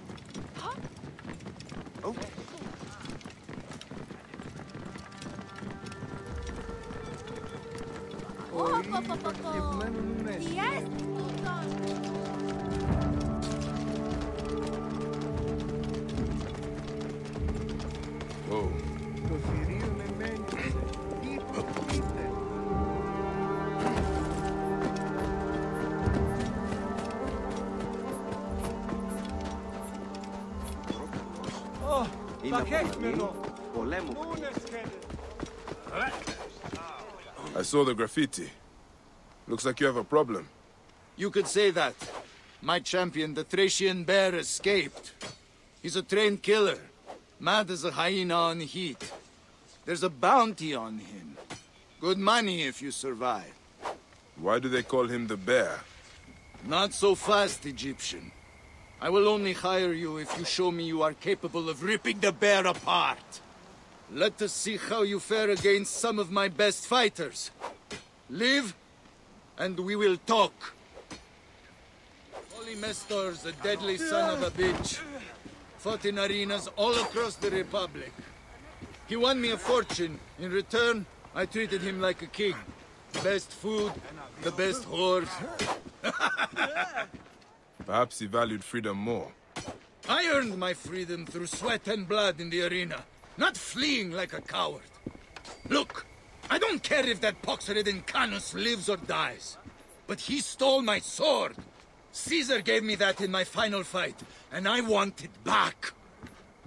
Τι έστειν τούτον! Το θηρίο με μένισε. Είτε. I saw the graffiti. Looks like you have a problem. You could say that. My champion, the Thracian bear, escaped. He's a trained killer. Mad as a hyena on heat. There's a bounty on him. Good money if you survive. Why do they call him the bear? Not so fast, Egyptian. I will only hire you if you show me you are capable of ripping the bear apart. Let us see how you fare against some of my best fighters. Live, and we will talk. Holy Mestor's a deadly son of a bitch. Fought in arenas all across the Republic. He won me a fortune. In return, I treated him like a king. Best food, the best horse. Perhaps he valued freedom more. I earned my freedom through sweat and blood in the arena, not fleeing like a coward. Look, I don't care if that pox-ridden Canus lives or dies, but he stole my sword. Caesar gave me that in my final fight, and I want it back.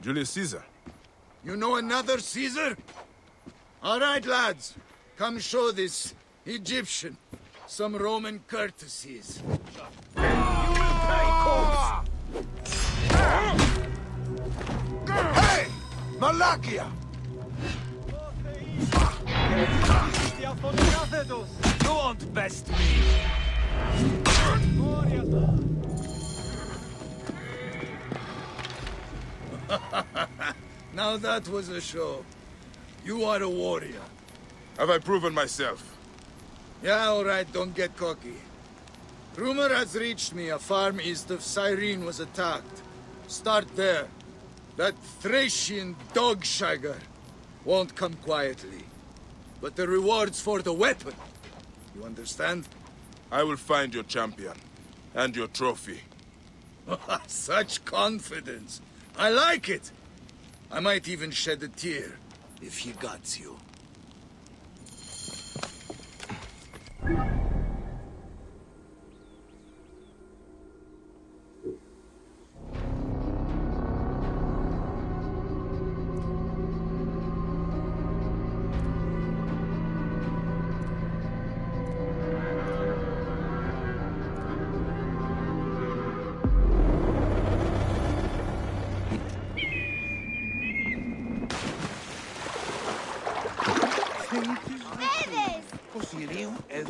Julius Caesar? You know another Caesar? All right, lads, come show this Egyptian some Roman courtesies. Hey! Malakia! You won't best me! Now that was a show. You are a warrior. Have I proven myself? Yeah, all right, don't get cocky. Rumor has reached me a farm east of Cyrene was attacked. Start there. That Thracian dog-shagger won't come quietly. But the reward's for the weapon. You understand? I will find your champion. And your trophy. Such confidence. I like it. I might even shed a tear if he got you.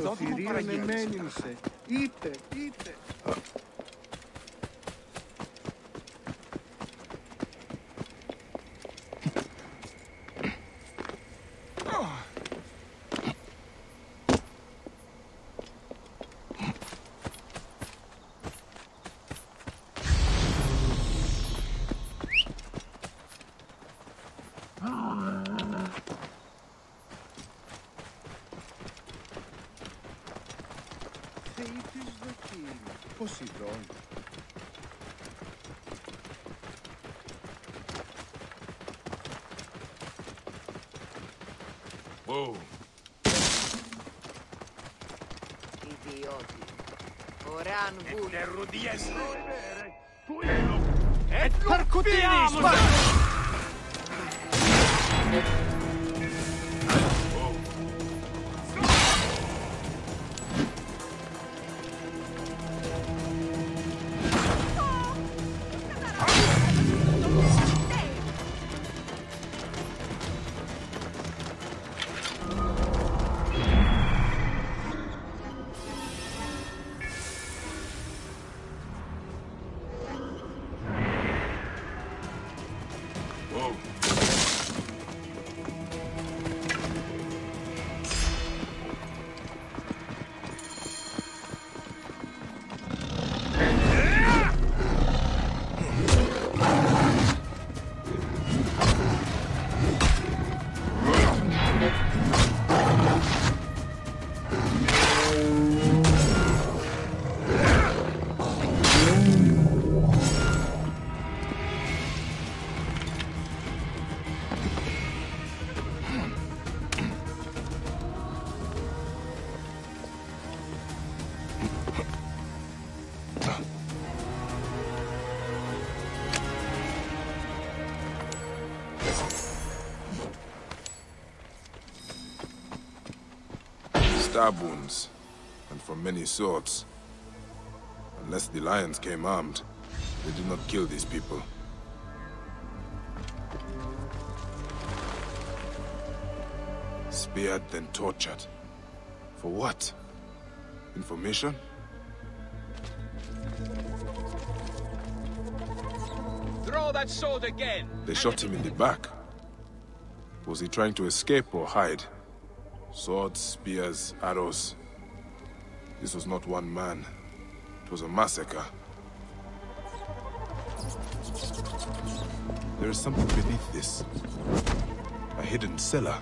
Το θηρίο με μένισε. Είτε. Θεοί της δοκίμης. Ποσειδών. Whoa. Idioti. Oran vul. Et percutiamo! Stab wounds, and from many sorts. Unless the lions came armed, they did not kill these people. Speared, then tortured. For what? Information? Throw that sword again! They shot him in the back. Was he trying to escape or hide? Swords, spears, arrows. This was not one man. It was a massacre. There is something beneath this. A hidden cellar.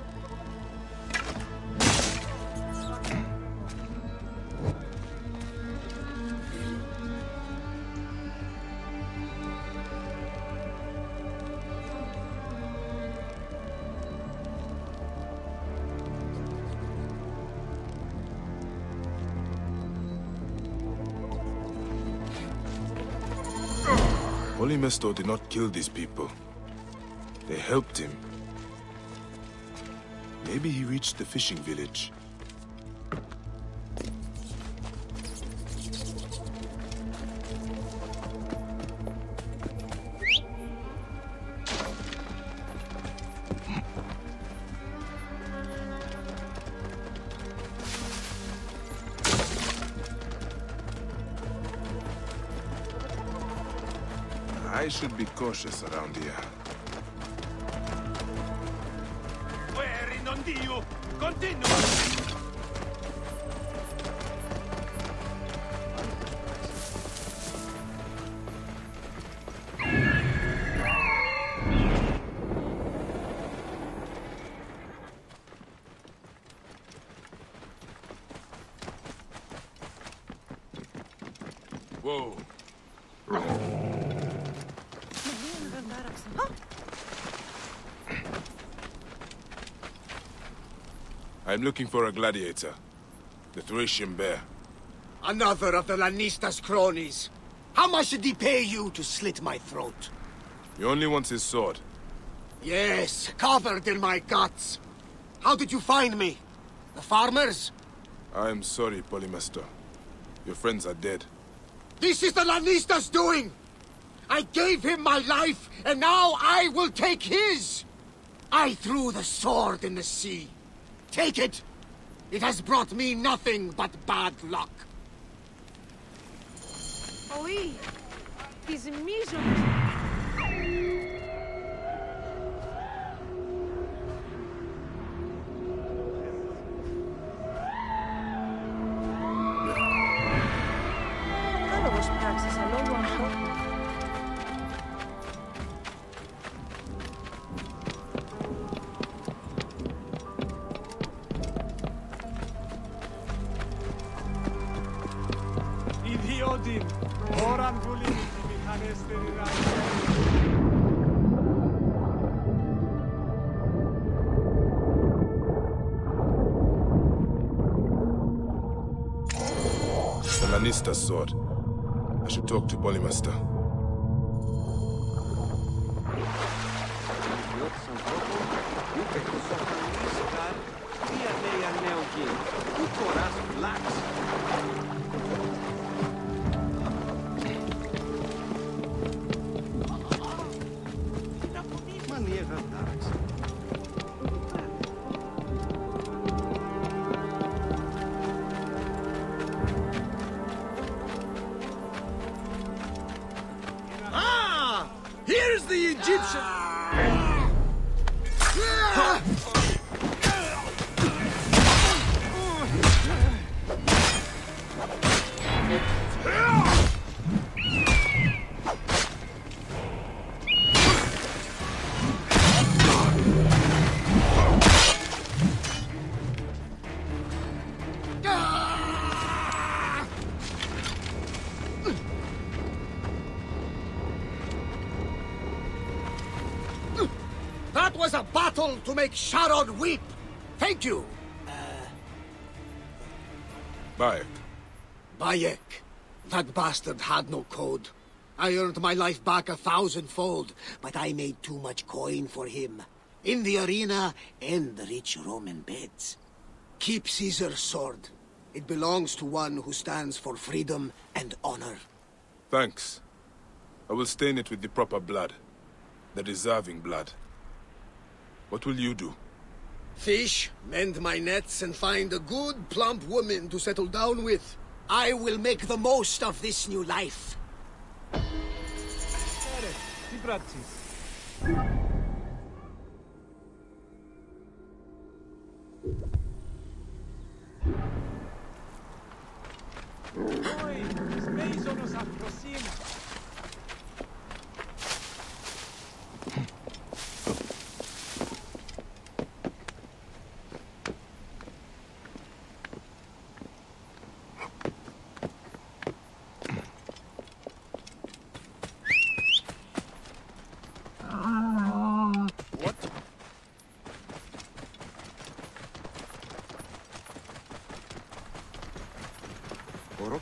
Polymesto did not kill these people. They helped him. Maybe he reached the fishing village. I should be cautious around here. Fuori, non Dio! Continua! Whoa. I'm looking for a gladiator. The Thracian bear. Another of the Lannista's cronies. How much did he pay you to slit my throat? He only wants his sword. Yes, covered in my guts. How did you find me? The farmers? I'm sorry, Polymesto. Your friends are dead. This is the Lannista's doing! I gave him my life, and now I will take his! I threw the sword in the sea. Take it! It has brought me nothing but bad luck. Oui, these miserable... Κάλογος πράξεις, αλόγου ανθρώπου. Idioti! Oran vuli τη μηχανές στερηρά. Lannister's sword. I should talk to Polymaster. Here's the Egyptian! That was a battle to make Sharon weep! Thank you! Bayek. Bayek. That bastard had no code. I earned my life back 1,000-fold, but I made too much coin for him. In the arena and the rich Roman beds. Keep Caesar's sword. It belongs to one who stands for freedom and honor. Thanks. I will stain it with the proper blood. The deserving blood. What will you do? Fish, mend my nets, and find a good, plump woman to settle down with. I will make the most of this new life.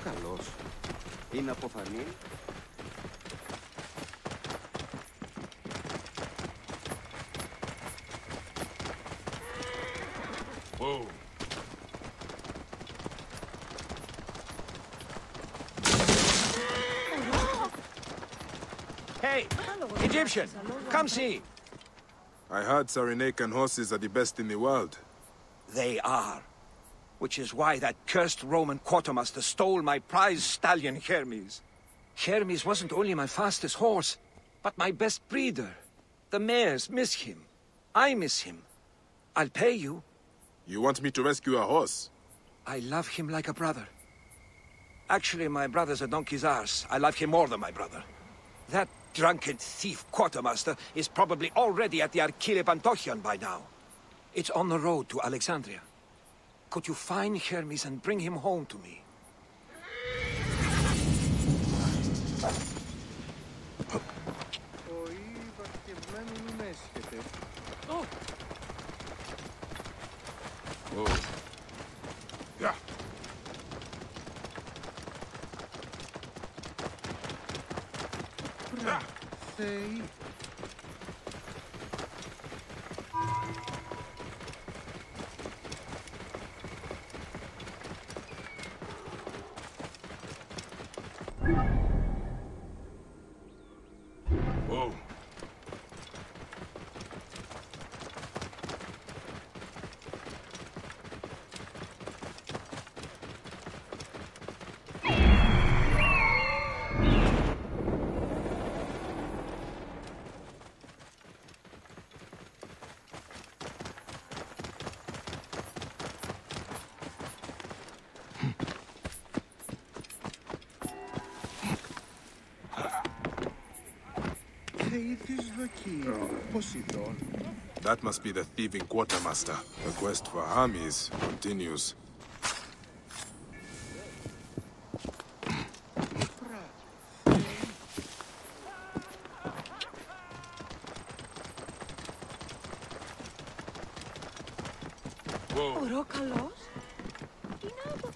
Καλός. Είναι αποθανή. Whoa. Hey, Egyptian, come see. I heard Cyrenaican horses are the best in the world. They are. Which is why that cursed Roman quartermaster stole my prize stallion, Hermes. Hermes wasn't only my fastest horse, but my best breeder. The mares miss him. I miss him. I'll pay you. You want me to rescue a horse? I love him like a brother. Actually, my brother's a donkey's arse. I love him more than my brother. That drunken thief quartermaster is probably already at the Archile Pantochion by now. It's on the road to Alexandria. Could you find Hermes and bring him home to me? Oh. Whoa. Yeah. Say. Whoa. That must be the thieving quartermaster. The quest for Hermes continues. Ορό καλός. Τι να το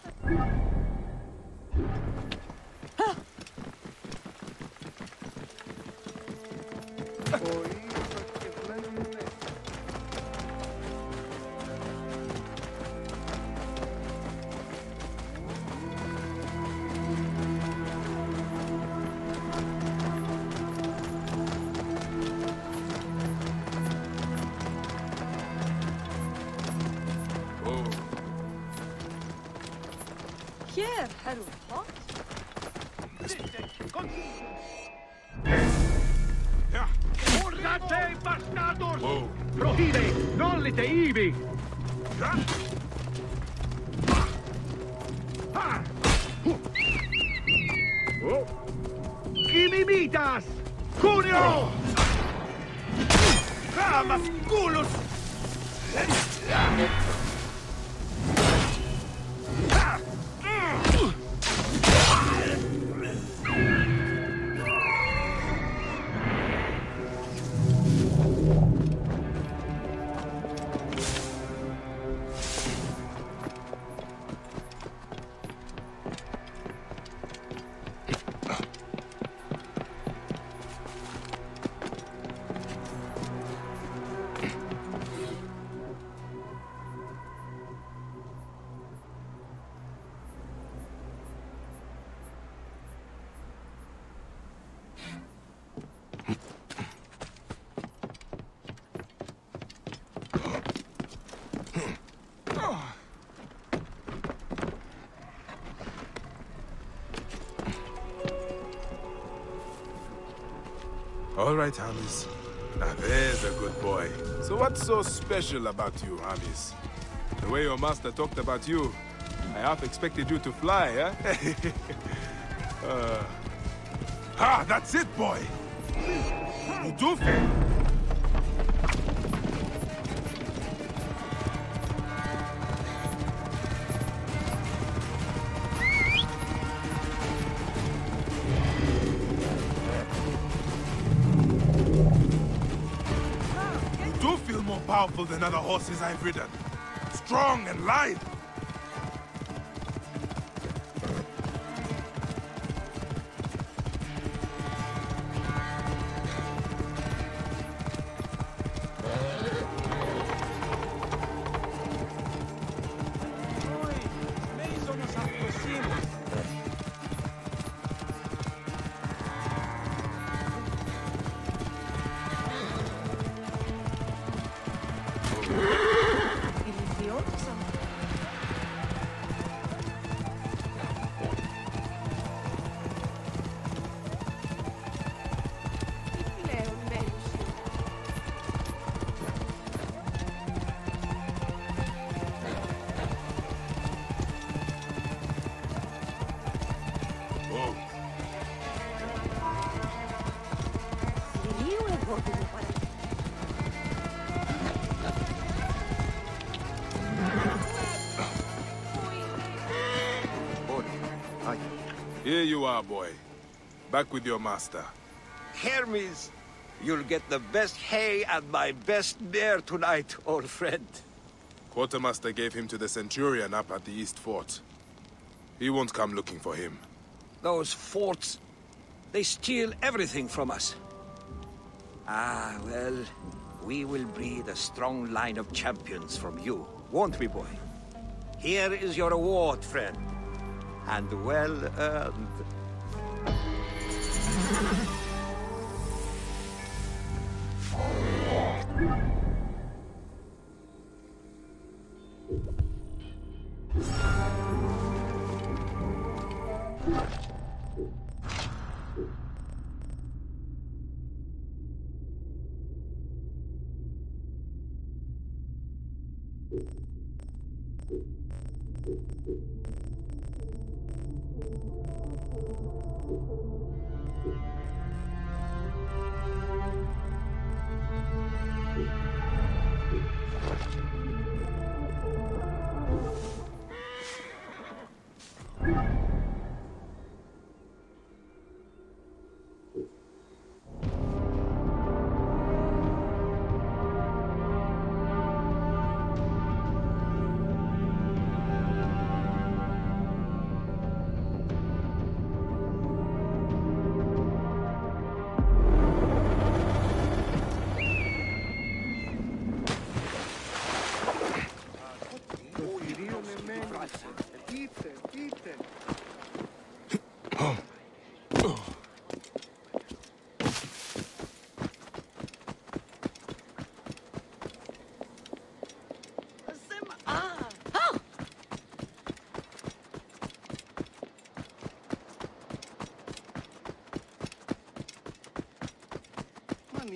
Here, Haru. What? Portate, bastardos! Procede, non lite ibi! Kimimitas! Cuneo! Masculus! All right, Hamis. Now there's a good boy. So what's so special about you, Hamis? The way your master talked about you, I half expected you to fly, huh? That's it, boy! You do feel. Powerful than other horses I've ridden. Strong and lithe. Here you are, boy. Back with your master. Hermes, you'll get the best hay and my best mare tonight, old friend. Quartermaster gave him to the Centurion up at the East Fort. He won't come looking for him. Those forts, they steal everything from us. Ah, well, we will breed a strong line of champions from you, won't we, boy? Here is your reward, friend. And well earned.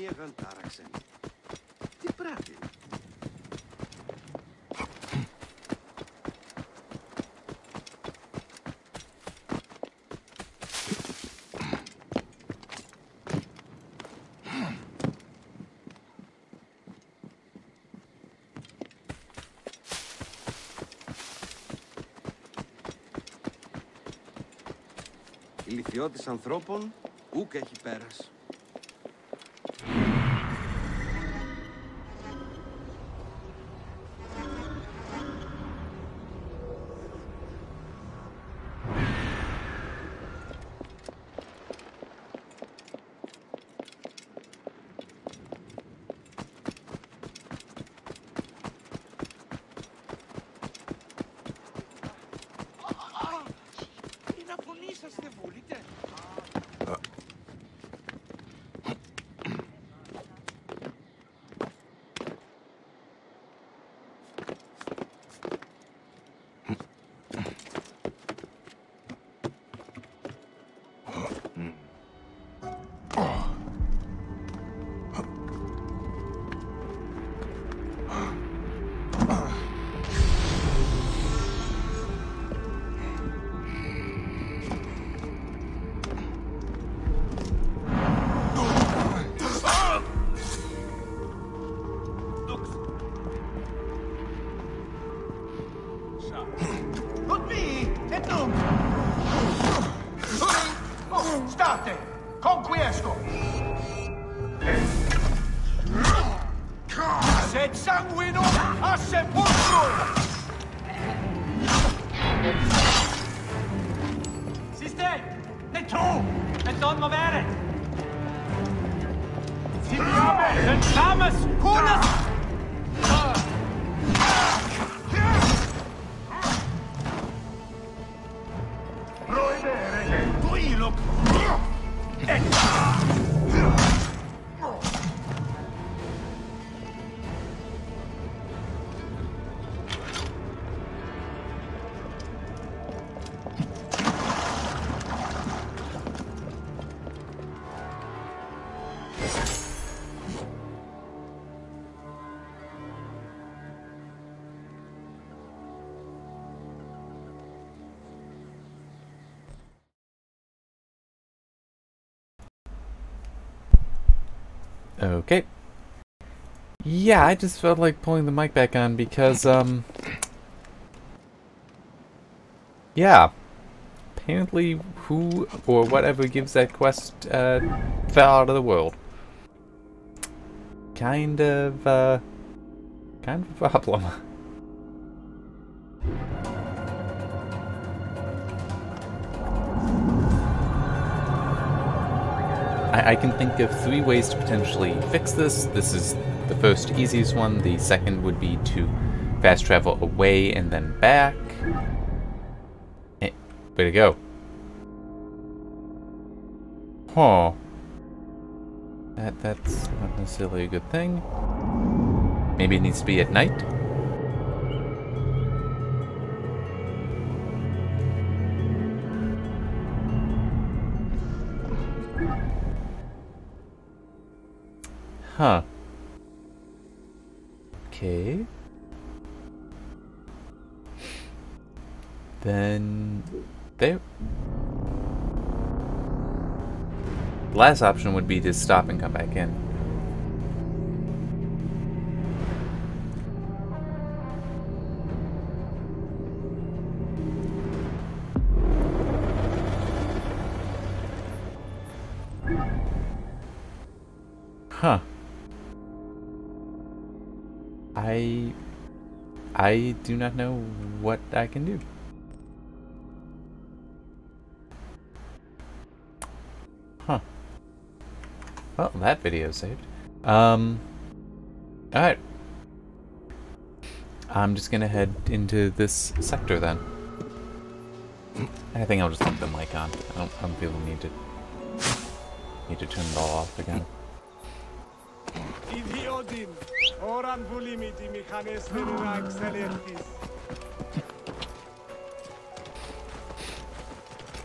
Λίγαν τάραξεν. Τι πράττει. Η λυθιώτης ανθρώπων ούκ έχει πέρας. State! Conquiesco! Sed sanguinum a sepulcro! Siste! Ne tu! Ne don movere! Sidiame! Sentamas! Kunas! Proedere! Tuilo! Okay. Yeah, I just felt like pulling the mic back on because, yeah. Apparently, who or whatever gives that quest, fell out of the world. Kind of a problem. I can think of 3 ways to potentially fix this. This is the first easiest one. The second would be to fast travel away and then back. Way to go. Huh. That's not necessarily a good thing. Maybe it needs to be at night? Huh. Okay. Then there. The last option would be to stop and come back in. Huh. I do not know what I can do. Huh. Well, that video saved. Alright. I'm just gonna head into this sector then. I think I'll just leave the mic on. I don't feel the need to turn it all off again.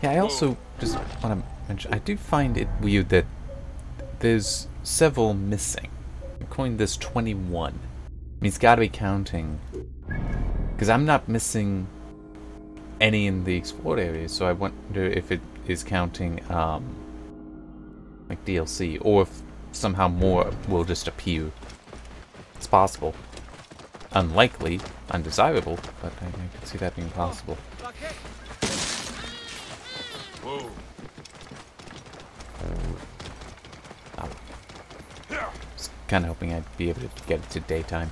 Yeah, I also just want to mention, I do find it weird that there's several missing. According to this, 21. I mean, he's got to be counting, because I'm not missing any in the explored areas, so I wonder if it is counting like DLC, or if somehow more will just appear. It's possible. Unlikely, undesirable, but I can see that being possible. Whoa. Just kind of hoping I'd be able to get it to daytime.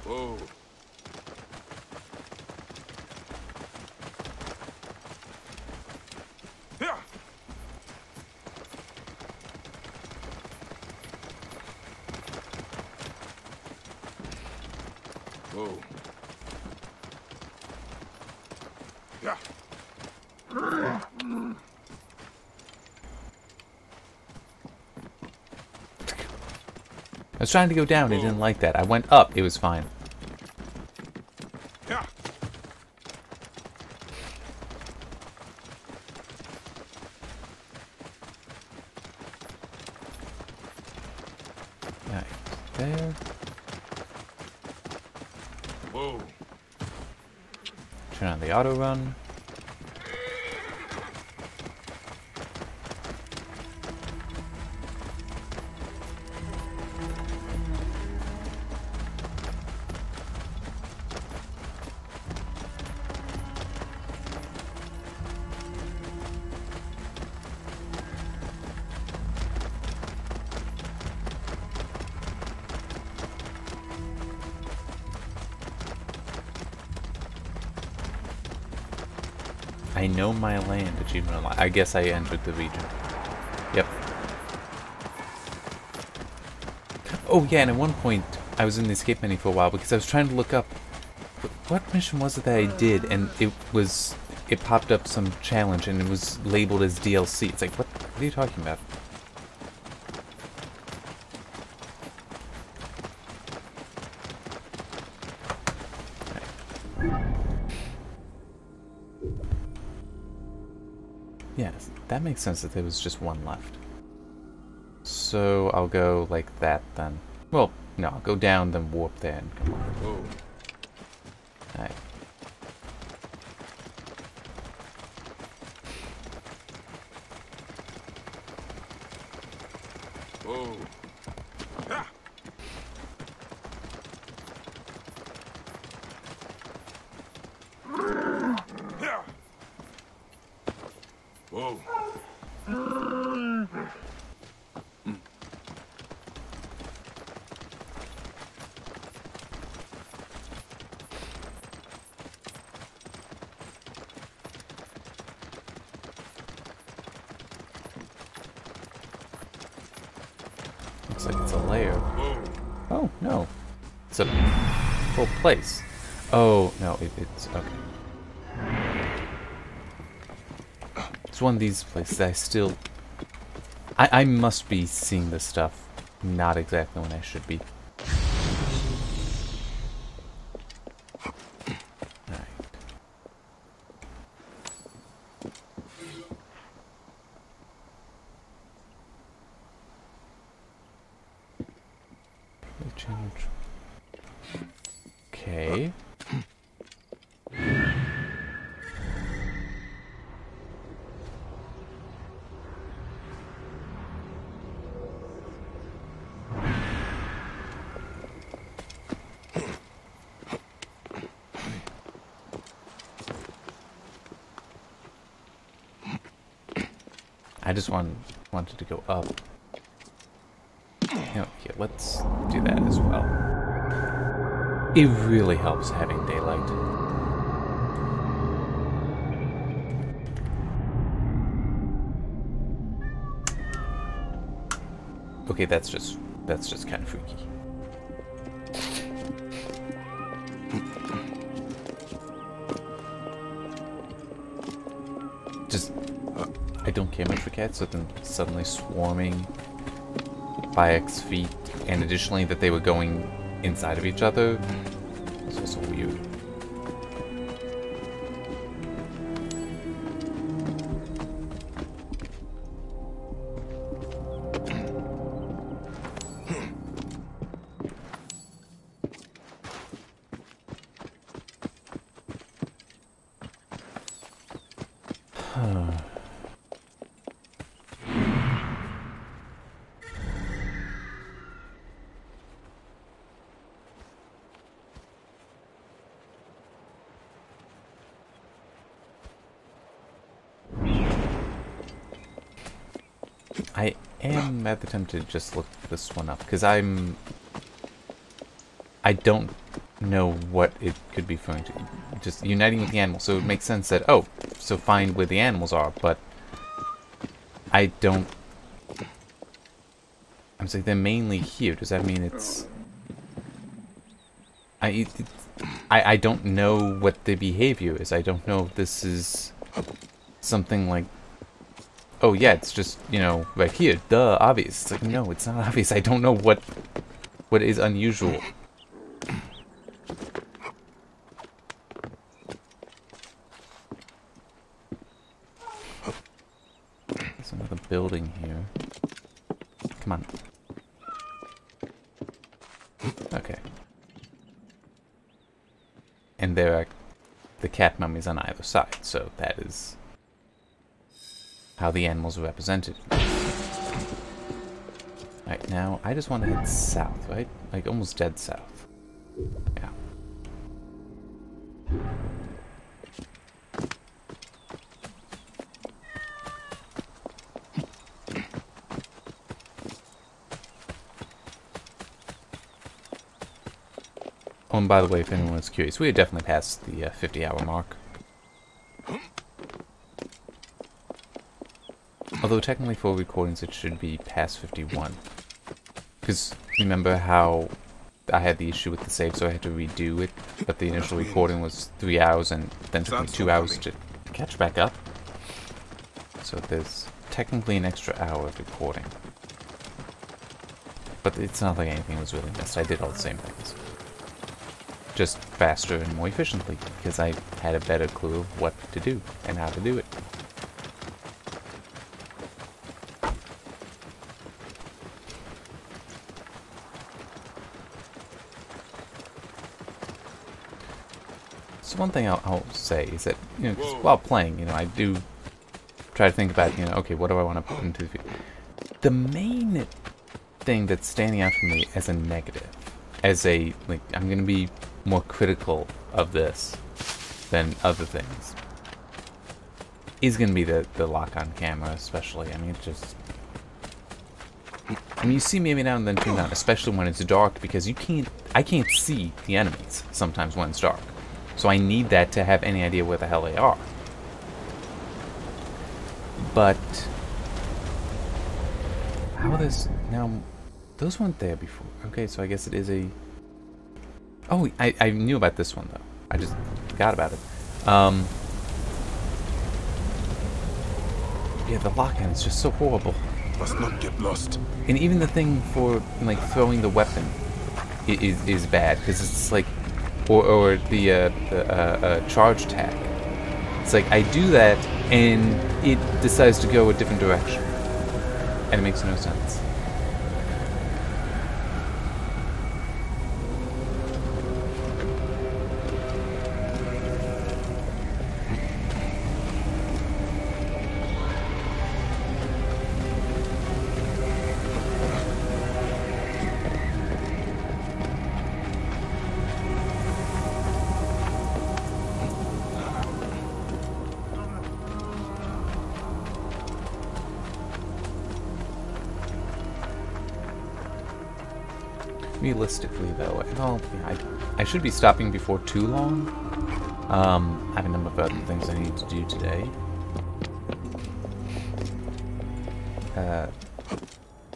Whoa. Whoa. Yeah. I was trying to go down, it didn't like that. I went up, it was fine. Yeah. Right there. Whoa. Turn on the auto run. I know my land achievement unlocked. I guess I entered the region. Yep. Oh yeah, and at one point I was in the escape menu for a while because I was trying to look up what mission was it that I did, and it popped up some challenge and it was labeled as DLC. It's like, what are you talking about? Yes, that makes sense that there was just one left. So I'll go like that then. Well, no, I'll go down, then warp there and come on. Whoa. Alright. Whoa. Ah. Whoa. Looks like it's a lair. Whoa. Oh, no. It's a full place. Oh, no, it's okay. It's one of these places that I still... I must be seeing this stuff not exactly when I should be. Alright. Okay. I just wanted to go up. Here, let's do that as well. It really helps having daylight. Okay, that's just kind of freaky. I don't care much for cats, so then suddenly swarming by X feet, and additionally that they were going inside of each other. It's also weird. I am at the tempted to just look this one up, because I don't know what it could be referring to. Just uniting with the animals, so it makes sense that, oh, so find where the animals are, but I don't... I'm saying they're mainly here. Does that mean it's... I don't know what the behavior is. I don't know if this is something like... Oh yeah, it's just, you know, right here, duh, obvious. It's like, no, it's not obvious. I don't know what is unusual. There's another building here. Come on. Okay. And there are the cat mummies on either side, so that is how the animals are represented. Alright, now I just want to head south, right? Like almost dead south. Yeah. Oh, and by the way, if anyone was curious, we had definitely passed the 50-hour mark. Although technically for recordings it should be past 51. Because remember how I had the issue with the save, so I had to redo it, but the initial recording was 3 hours and then took me 2 hours to catch back up. So there's technically an extra hour of recording. But it's not like anything was really missed. I did all the same things. Just faster and more efficiently, because I had a better clue of what to do and how to do it. So one thing I'll say is that, you know, just while playing, you know, I do try to think about, you know, okay, what do I want to put into the video? The main thing that's standing out for me as a negative, as a, like, I'm going to be more critical of this than other things, is going to be the lock-on camera, especially. I mean, it just... I mean, you see me every now and then tune down, especially when it's dark, because I can't see the enemies sometimes when it's dark. So I need that to have any idea where the hell they are. But how are this now? Those weren't there before. Okay, so I guess it is a... Oh, I knew about this one, though. I just forgot about it. Yeah, the lock-on is just so horrible. Must not get lost. And even the thing for, like, throwing the weapon is bad, because it's like... Or the charge tag. It's like, I do that, and it decides to go a different direction. And it makes no sense. Realistically, though, well, yeah, I should be stopping before too long. I have a number of other things I need to do today.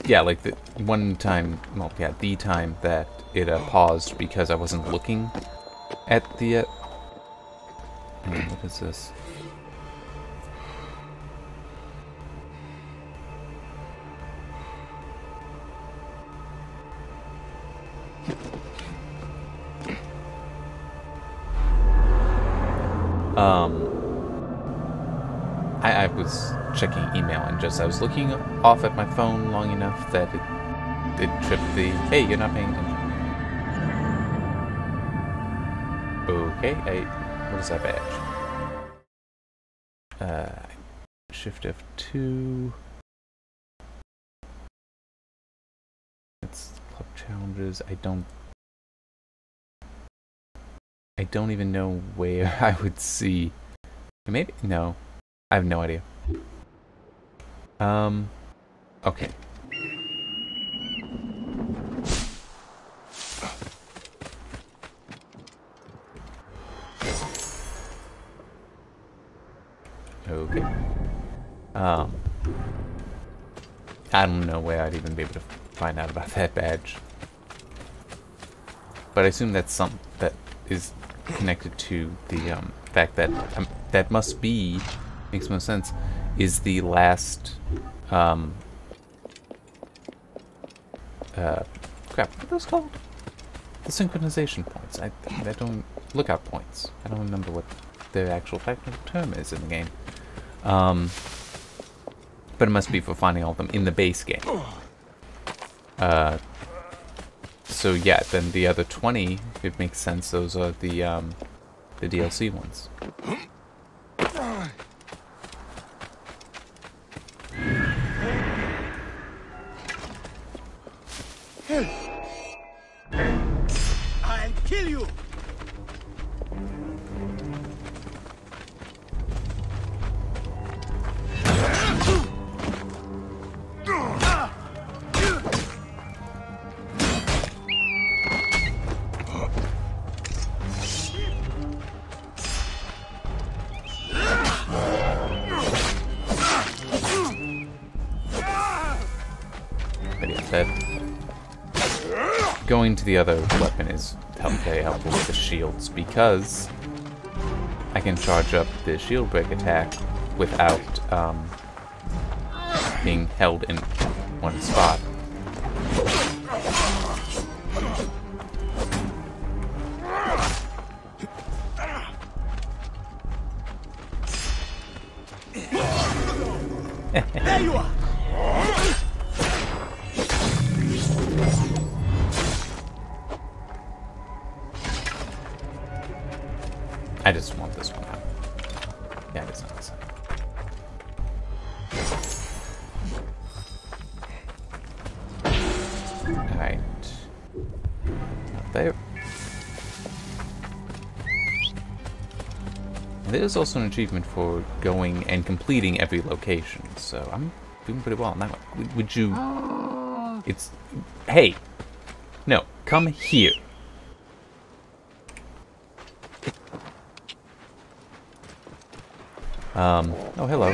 Yeah, like the one time, well, yeah, the time that it paused because I wasn't looking at the... what is this? I was checking email and I was looking off at my phone long enough that it tripped the, hey, you're not paying attention. Okay, what is that badge? Shift F2. It's club challenges. I don't even know where I would see. Maybe no. I have no idea. Okay. Okay. I don't know where I'd even be able to find out about that badge. But I assume that's something that is connected to the fact that that must be, makes most sense, is the last crap, what are those called? The synchronization points. I don't, lookout points. I don't remember what the actual technical term is in the game. But it must be for finding all of them in the base game. So yeah, then the other 20, it makes sense, those are the DLC ones. I'll kill you! Going to the other weapon is very helpful with the shields, because I can charge up the shield break attack without being held in one spot. There you are! I just want this one out. Yeah, it's not this one. Alright. Not there. There's also an achievement for going and completing every location, so I'm doing pretty well on that one. Would you... It's... Hey! No, come here. Oh, hello.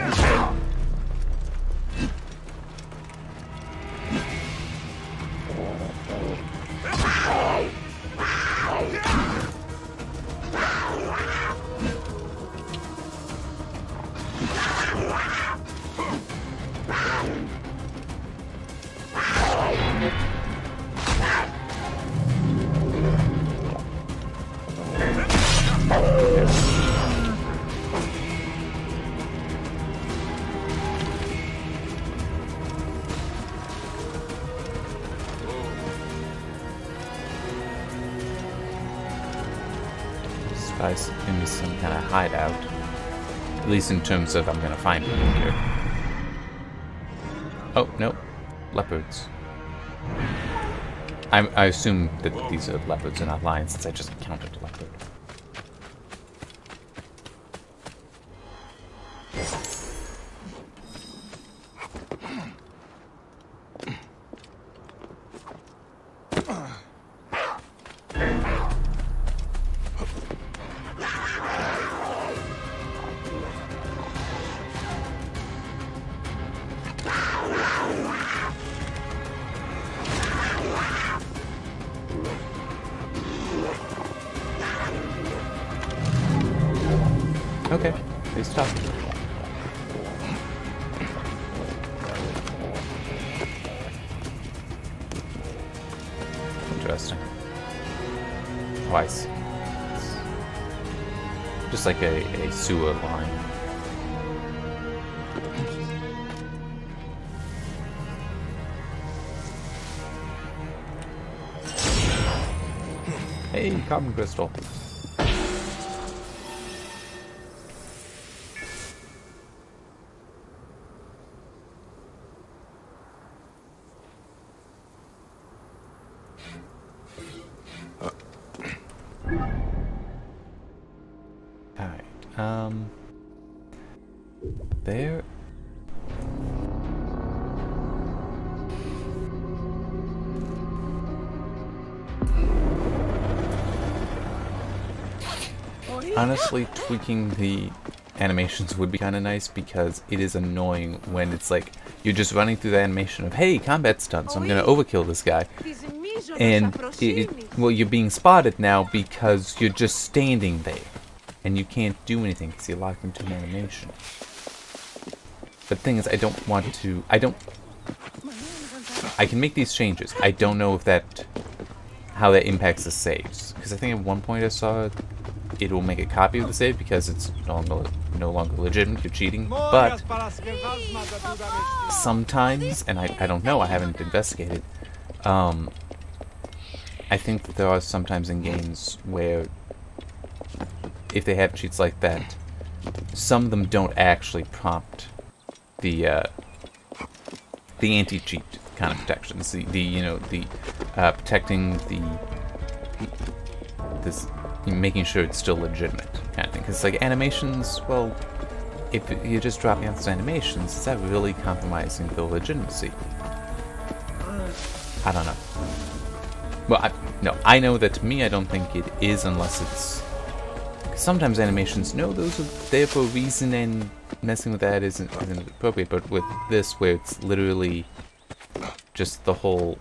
In some kind of hideout, at least in terms of I'm gonna find them here. Oh no, leopards. I assume that these are leopards and not lions, since I just counted a leopard. Okay, they stopped. Interesting. Twice. Just like a sewer line. Hey, carbon crystal. Alright, there. Honestly, tweaking the animations would be kind of nice because it is annoying when it's like you're just running through the animation of, hey, combat's done, so I'm gonna overkill this guy. And well, you're being spotted now because you're just standing there and you can't do anything because you're locked into an animation. But the thing is, I don't want to. I can make these changes. I don't know if how that impacts the saves, because I think at one point I saw it will make a copy of the save because it's no longer legitimate. You're cheating, but sometimes, and I don't know. I haven't investigated. I think that there are sometimes in games where if they have cheats like that, some of them don't actually prompt the anti-cheat kind of protections. The protecting making sure it's still legitimate kind of thing. Because like animations, well, if you're just dropping out those animations, is that really compromising the legitimacy? I don't know. Well, I know that to me I don't think it is unless it's... Sometimes animations, no, those are there for a reason and messing with that isn't appropriate, but with this where it's literally just the whole...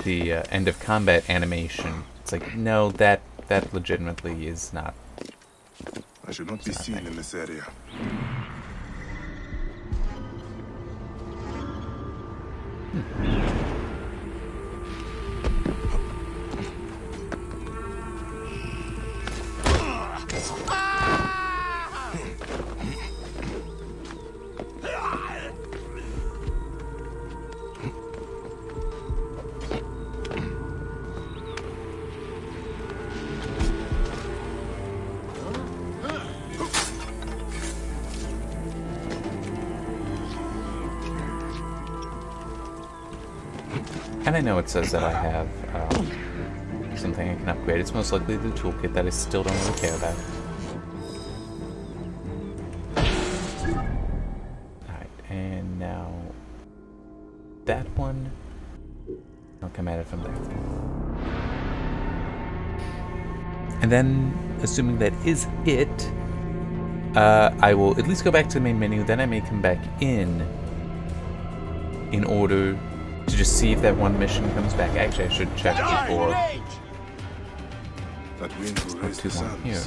the end of combat animation, it's like, no, that legitimately is not... I should not be seen in this area. And I know it says that I have something I can upgrade. It's most likely the toolkit that I still don't really care about. Alright, and now that one, I'll come at it from there. And then, assuming that is it, I will at least go back to the main menu, then I may come back in order to just see if that one mission comes back. Actually, I should check before. That wind will raise the sands. Here.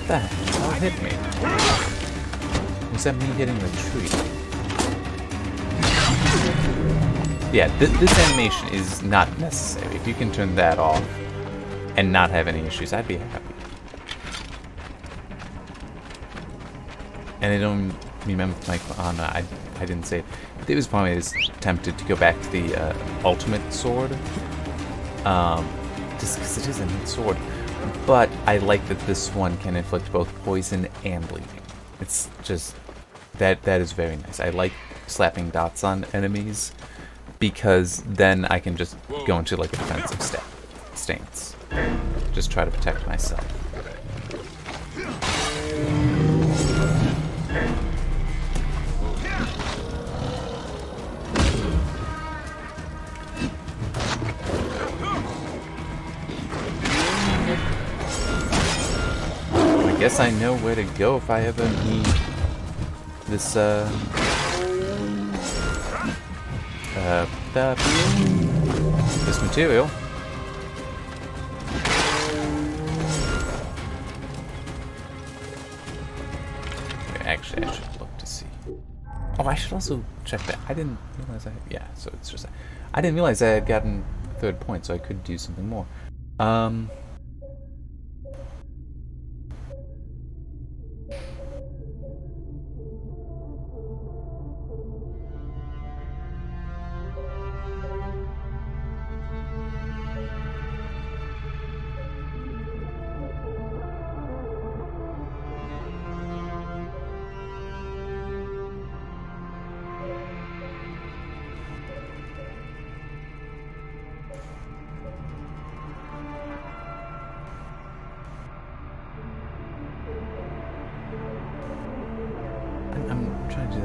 That hit me. Was that me hitting the tree? Yeah, this animation is not necessary. If you can turn that off and not have any issues, I'd be happy. And I don't remember if I didn't say it. It was probably tempted to go back to the ultimate sword. Just because it is a neat sword. But I like that this one can inflict both poison and bleeding. It's just... That is very nice. I like slapping dots on enemies because then I can just go into like a defensive stance. Just try to protect myself. I guess I know where to go if I ever need this this material. Actually, I should look to see. Oh, I should also check that. I didn't realize yeah, so it's just I didn't realize I had gotten a third point, so I could do something more.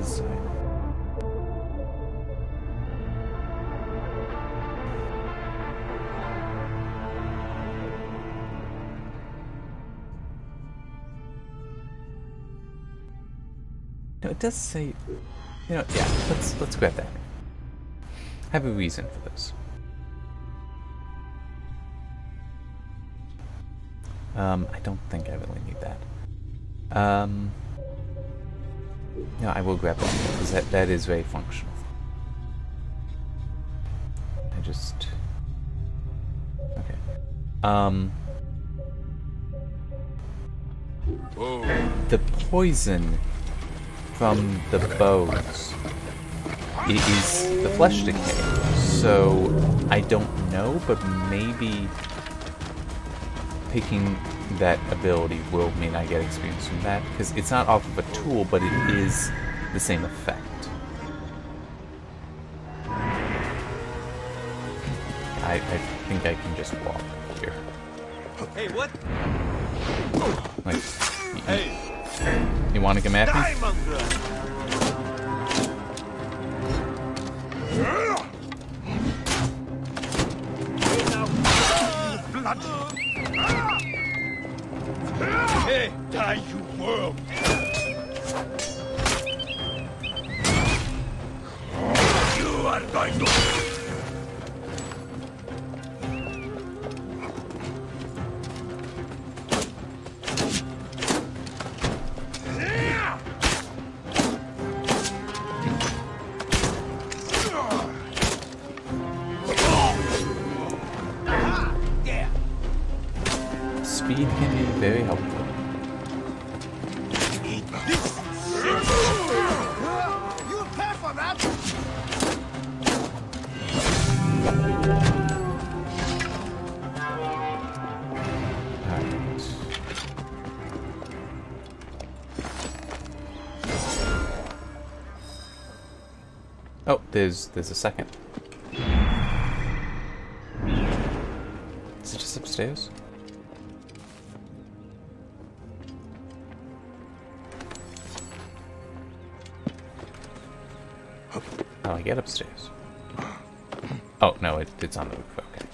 is. No, it does say, you know, yeah, let's grab that. I have a reason for this. I don't think I really need that. No, I will grab that because that is very functional. I just okay. The poison from the bows is the flesh decay, so I don't know, but maybe picking that ability will mean I get experience from that, because it's not off of a tool, but it is the same effect. I think I can just walk here. Hey, what? Like, you want to come at me? Hey, die, you worm! You are going to... Speed can be very helpful. You pay for that? Alright. Oh, there's a second. Is it just upstairs? How do I get upstairs? Oh, no, it's on the roof. Okay.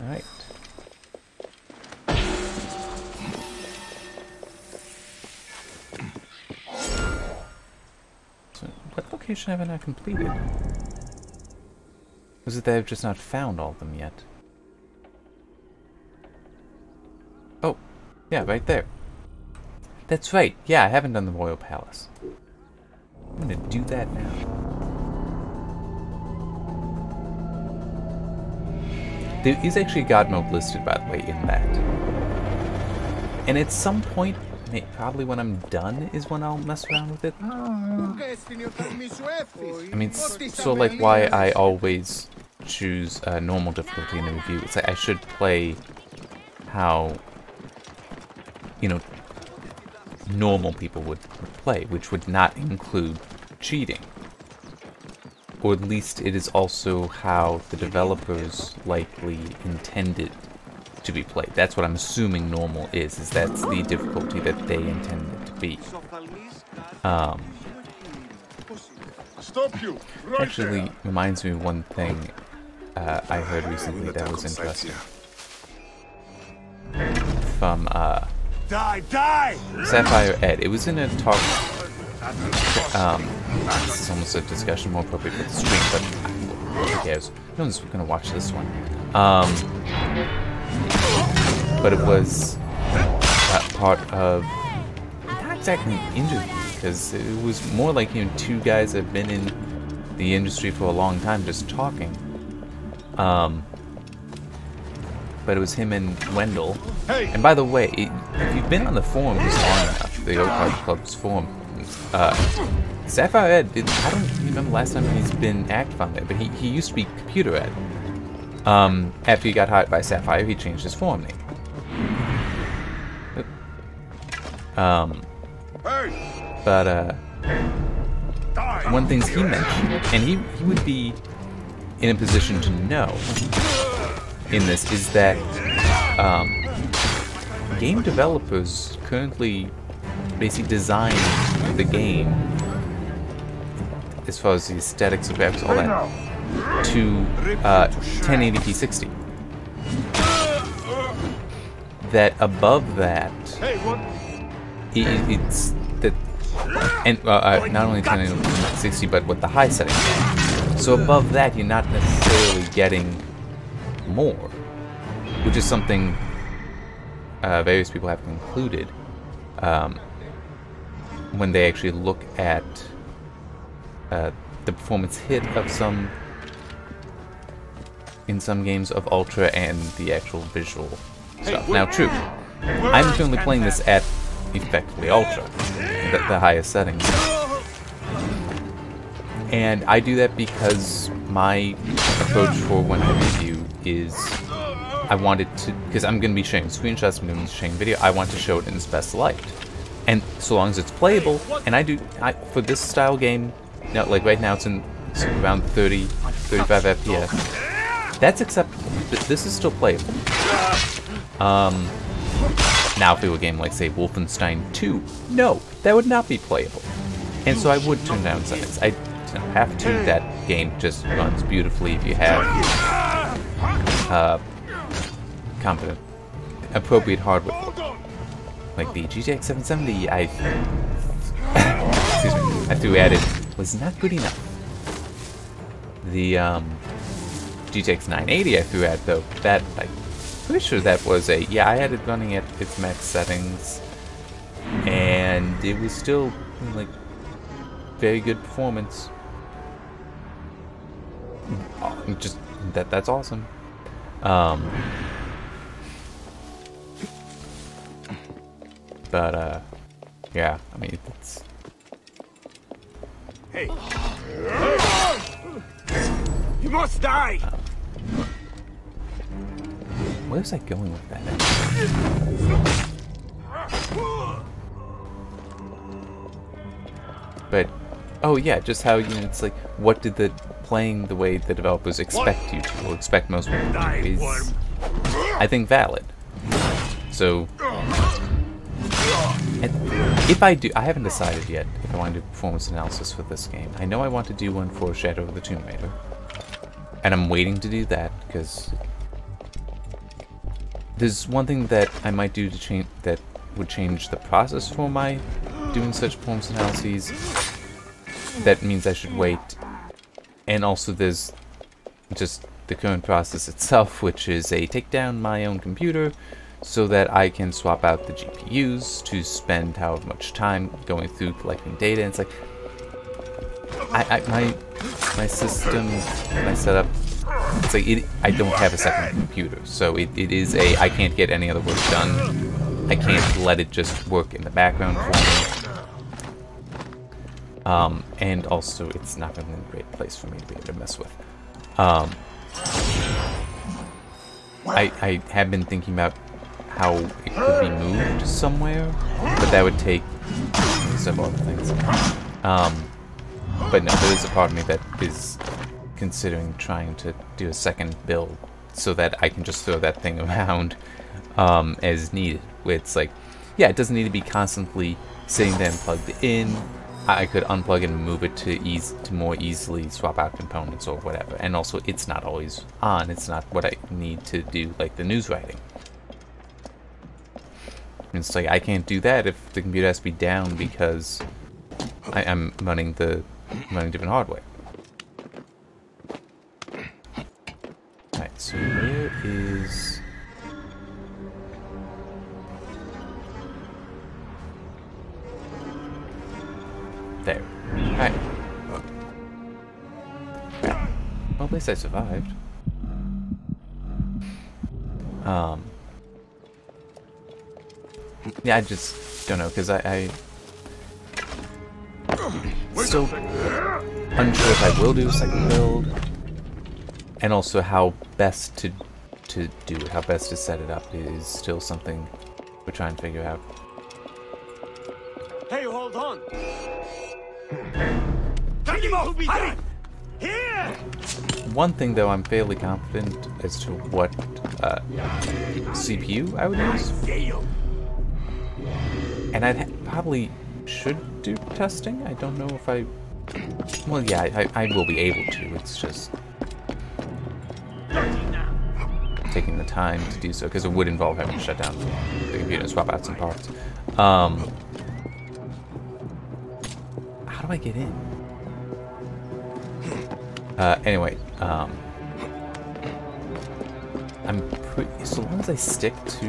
Alright. So, what location have I not completed? Was it that I've just not found all of them yet? Oh, yeah, right there. That's right. Yeah, I haven't done the Royal Palace. I'm gonna do that now. There is actually a God mode listed, by the way, in that. And at some point, probably when I'm done, is when I'll mess around with it. I mean, so like why I always choose normal difficulty in the review. It's like I should play how, you know, normal people would play, which would not include cheating. Or at least it is also how the developers likely intended to be played. That's what I'm assuming normal is that's the difficulty that they intended it to be. Actually reminds me of one thing I heard recently that was interesting. From Sapphire Ed. It was in a talk. This is almost a discussion more appropriate for the stream, but who cares? No one's gonna watch this one. But it was part of not exactly an interview, because it was more like, you know, two guys that have been in the industry for a long time just talking. But it was him and Wendell. And by the way, if you've been on the forums long enough, the Oak Park Club's forum, Sapphire Ed, I don't remember last time he's been active on there, but he used to be Computer Ed. After he got hired by Sapphire, he changed his forum name. But one thing he mentioned, and he would be in a position to know in this, is that game developers currently basically designed the game, as far as the aesthetics of graphics, all that, to 1080p 60. That above that, it's that, and not only 1080p 60, but with the high settings. So above that, you're not necessarily getting more, which is something various people have concluded when they actually look at the performance hit of in some games of Ultra and the actual visual stuff. Now, true, I'm currently playing this at effectively Ultra, the highest settings. And I do that because my approach for when I review is I wanted to, because I'm going to be sharing screenshots, I'm going to be sharing video, I want to show it in its best light. And so long as it's playable, and for this style game, like right now it's around 30, 35 FPS. That's acceptable. This is still playable. Now if it were a game like, say, Wolfenstein 2, no, that would not be playable. And so I would turn down settings. I don't have to. That game just runs beautifully if you have competent, appropriate hardware. Like the GTX 770, excuse me, I threw at it was not good enough. The GTX 980 I threw at, though, that I'm pretty sure that was I had it running at its max settings, and it was still like very good performance. Just that's awesome. But yeah, I mean, it's... Hey! You must die! Where was I going with that? But, oh yeah, just how, it's like, what did playing the way the developers expect you to, or expect most people to do, is, I think, valid. So... if I do, I haven't decided yet if I want to do performance analysis for this game. I know I want to do one for Shadow of the Tomb Raider, and I'm waiting to do that because there's one thing that I might do to change that would change the process for my doing such performance analyses. That means I should wait, and also there's just the current process itself, which is take down my own computer, so that I can swap out the GPUs to spend however much time going through collecting data. And it's like, my system, my setup, it's like I don't have a second computer, so it is I can't get any other work done. I can't let it just work in the background for me. And also, it's not really a great place for me to be able to mess with. I have been thinking about how it could be moved somewhere, but that would take several other things. But no, there is a part of me that is considering trying to do a second build so that I can just throw that thing around as needed. Where it's like, yeah, it doesn't need to be constantly sitting there and plugged in. I could unplug it and move it to more easily swap out components or whatever. And also, it's not always on. It's not what I need to do, like the news writing. It's like I can't do that if the computer has to be down because I'm running different hardware. Alright, so where is... There. Alright. Well, at least I survived. Yeah, I just don't know, because I still unsure if I will do a second build, and also how best to do it, how best to set it up is still something we're trying to figure out. Hey, hold on! Take him off! Hurry! Here! One thing, though, I'm fairly confident as to what CPU I would use. And I'd probably should do testing. I don't know if I... Well, yeah, I will be able to. It's just taking the time to do so, because it would involve having to shut down the computer and swap out some parts. How do I get in? Anyway, I'm pretty... So long as I stick to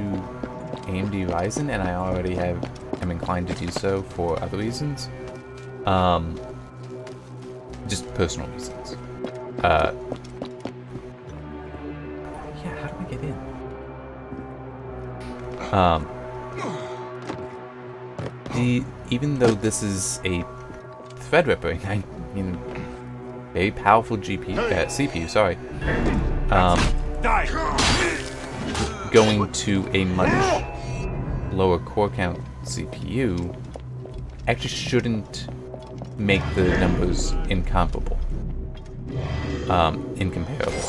AMD Ryzen, and I already am inclined to do so for other reasons, just personal reasons. Yeah, how do I get in? Even though this is a Threadripper, I mean, very powerful CPU, sorry. Going to a much lower core count CPU actually shouldn't make the numbers incomparable. Incomparable.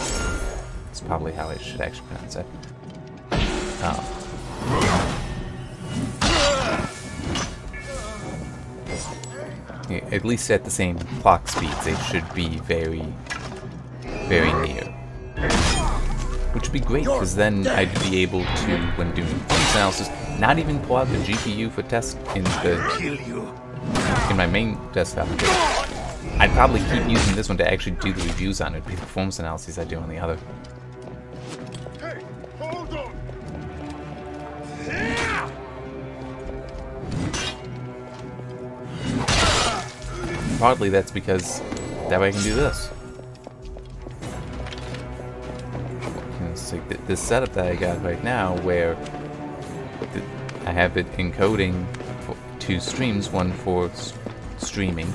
That's probably how I should actually pronounce it. Yeah, at least at the same clock speeds, they should be very, very near. Which would be great, because then I'd be able to, when doing performance analysis, not even pull out the GPU for test in my main desktop. I'd probably keep using this one to actually do the reviews on it, the performance analyses I do on the other. Hey, hold on. Partly that's because that way I can do this. It's like this setup that I got right now, where I have it encoding for 2 streams, one for streaming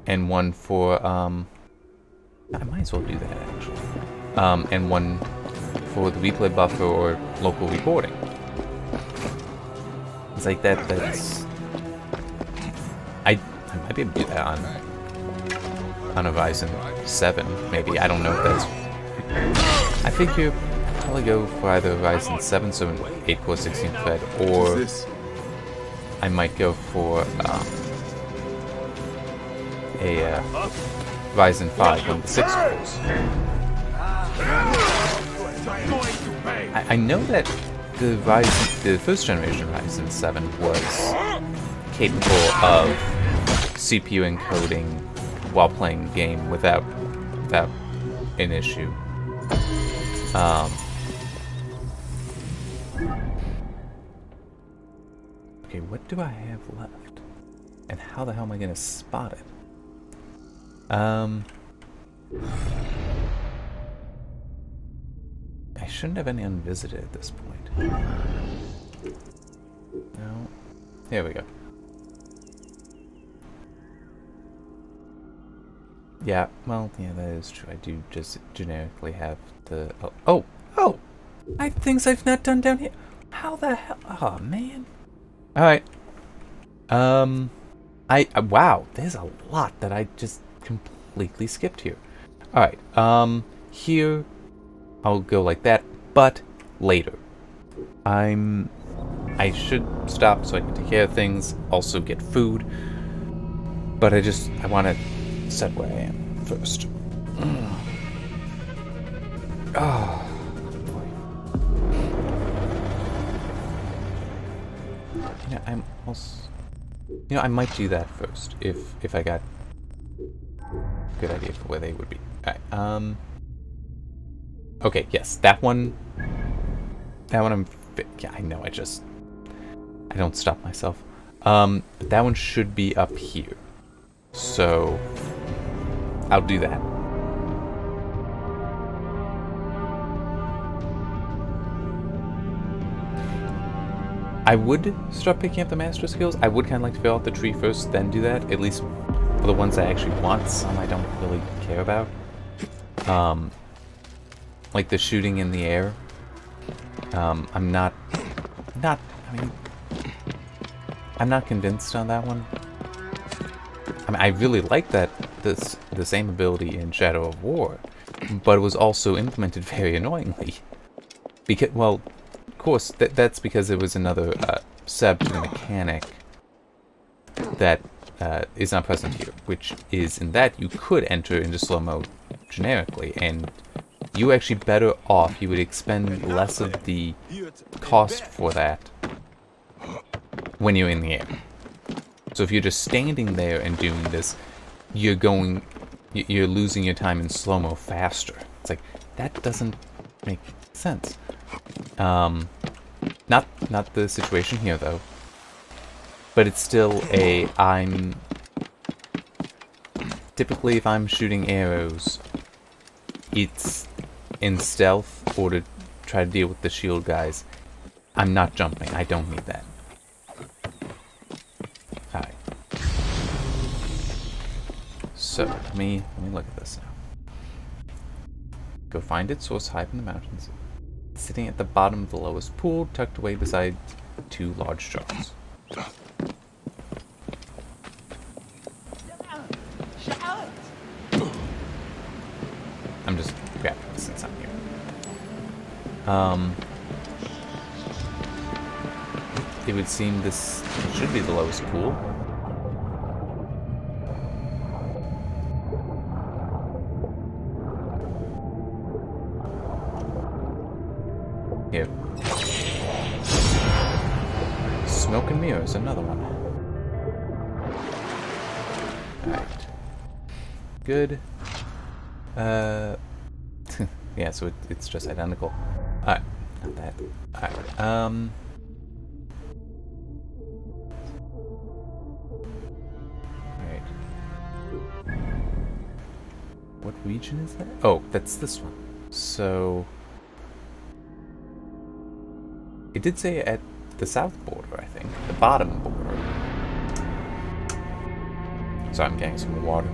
and one for I might as well do that actually, and one for the replay buffer or local recording. It's like that's I might be able to do that on a Ryzen 7 maybe. I don't know if that's... I figure I'd probably go for either a Ryzen 7, so an 8-core 16-thread, or I might go for a Ryzen 5 on the 6 cores. I know that the first generation Ryzen 7 was capable of CPU encoding while playing the game without an issue. Okay, what do I have left? And how the hell am I gonna spot it? I shouldn't have any unvisited at this point. No. Here we go. Yeah, well, yeah, that is true. I do just generically have the... Oh! I have things I've not done down here. How the hell? Oh, man. Alright. Wow, there's a lot that I just completely skipped here. Alright, here, I'll go like that, but later. I should stop so I can take care of things, also get food, but I want to set where I am first. Oh, boy. I'm also... I might do that first, if I got a good idea for where they would be. Alright, okay, yes, that one I'm... Yeah, I know, I don't stop myself. But that one should be up here. So, I'll do that. I would start picking up the master skills. I would kind of like to fill out the tree first, then do that. At least for the ones I actually want. Some I don't really care about. Like the shooting in the air. I'm not convinced on that one. I mean, I really like the same ability in Shadow of War, but it was also implemented very annoyingly. Because, well, of course, that's because it was another sub to the mechanic that is not present here, which is in that you could enter into slow-mo generically, and you actually better off. You would expend less of the cost for that when you're in the air. So if you're just standing there and doing this, you're losing your time in slow-mo faster. It's like, that doesn't make sense. Not the situation here though. But it's still typically if I'm shooting arrows, it's in stealth or to try to deal with the shield guys. I'm not jumping. I don't need that. Alright. So, let me look at this now. Go find its source high in the mountains. Sitting at the bottom of the lowest pool, tucked away beside 2 large jars. I'm just grabbing this since I'm here. It would seem this should be the lowest pool. Here. Smoke and mirrors, another one. Alright. Good. Yeah, so it's just identical. Alright, not that. Alright, Alright. What region is that? Oh, that's this one. So... it did say at the south border, I think. The bottom border. So I'm getting some water.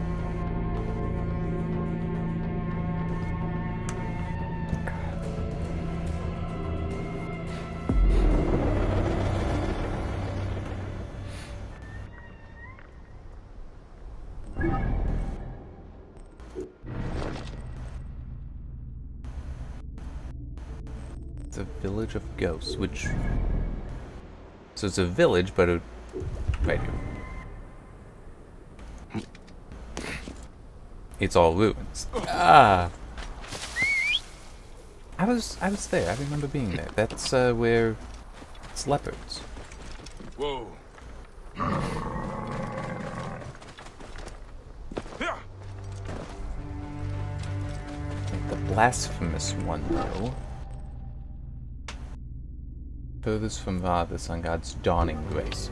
It's a village of ghosts, which... so it's a village, but right here. It's all ruins. Ah! I was there. I remember being there. That's where it's leopards. Whoa. The blasphemous one, though. Furthest from the sun god's dawning grace.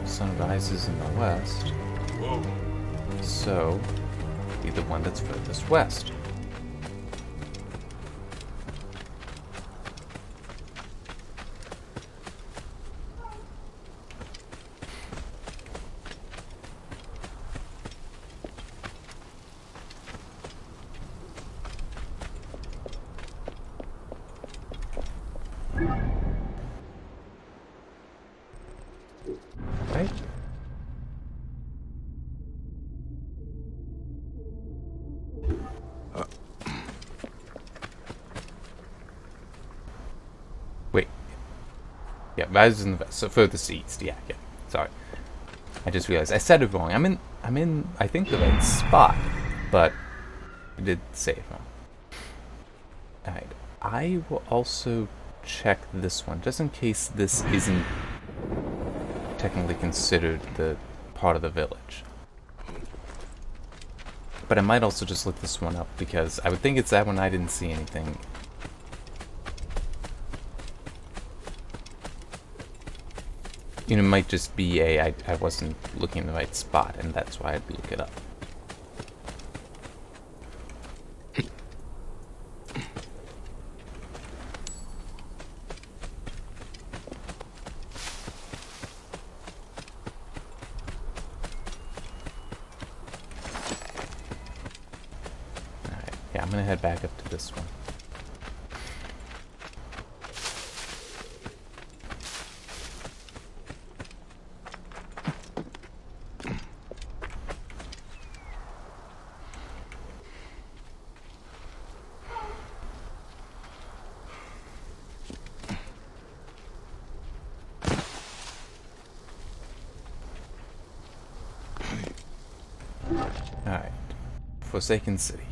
The sun rises in the west. Whoa. So, be the one that's furthest west. Right? Wait. Yeah, rises in the west, so furthest east. Yeah. Sorry. I just realized I said it wrong. I'm in I think the right spot, but I did say it wrong. Alright. I will also check this one, just in case this isn't technically considered the part of the village. But I might also just look this one up, because I would think it's that one. I didn't see anything. You know, it might just be I wasn't looking in the right spot, and that's why I'd look it up. Yeah, I'm gonna head back up to this one. Alright. Forsaken City.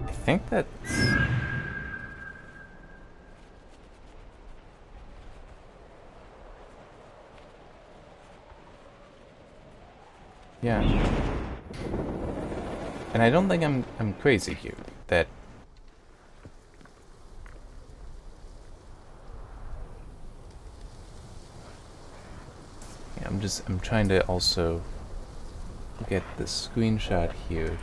I think that's... yeah. And I don't think I'm crazy here. That... yeah, I'm trying to also get the screenshot here.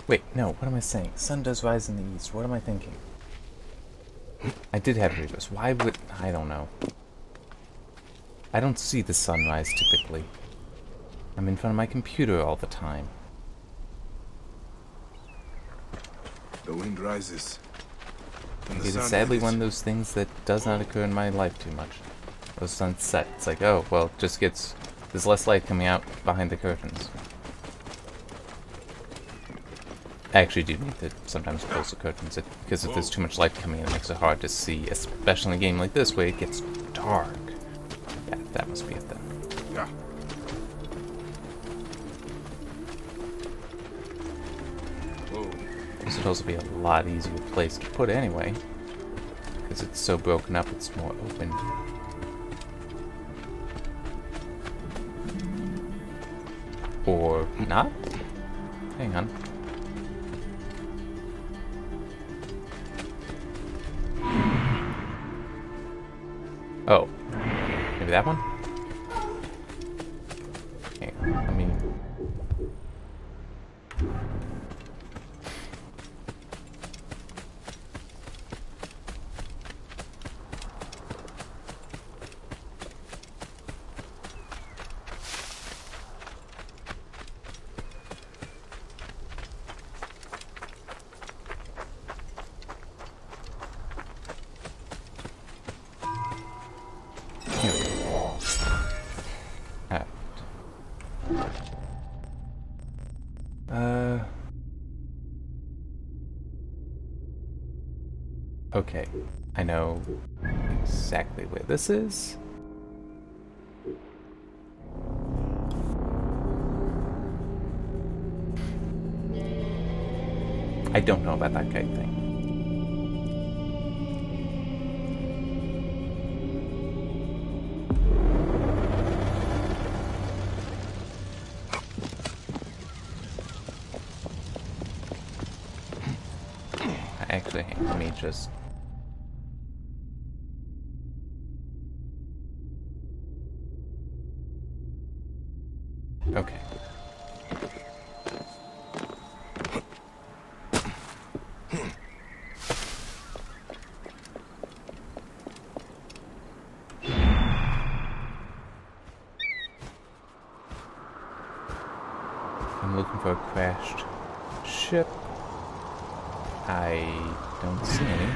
Wait, no, what am I saying? Sun does rise in the east. What am I thinking? I did have reverse. Why would... I don't know. I don't see the sunrise typically. I'm in front of my computer all the time. The wind rises. It is sadly one of those things that does not occur in my life too much. Those sunset. It's like, oh, well, it just gets... there's less light coming out behind the curtains. I actually do need to sometimes close the curtains because if there's too much light coming in, it makes it hard to see, especially in a game like this where it gets dark. Yeah, that must be it then. Yeah. Whoa. This would also be a lot easier place to put anyway, because it's so broken up, it's more open. Or not? Hang on. Oh, maybe that one? Okay, I mean... okay, I know exactly where this is. I don't know about that kite thing. Actually, let me just... okay. I'm looking for a crashed ship. I don't see any.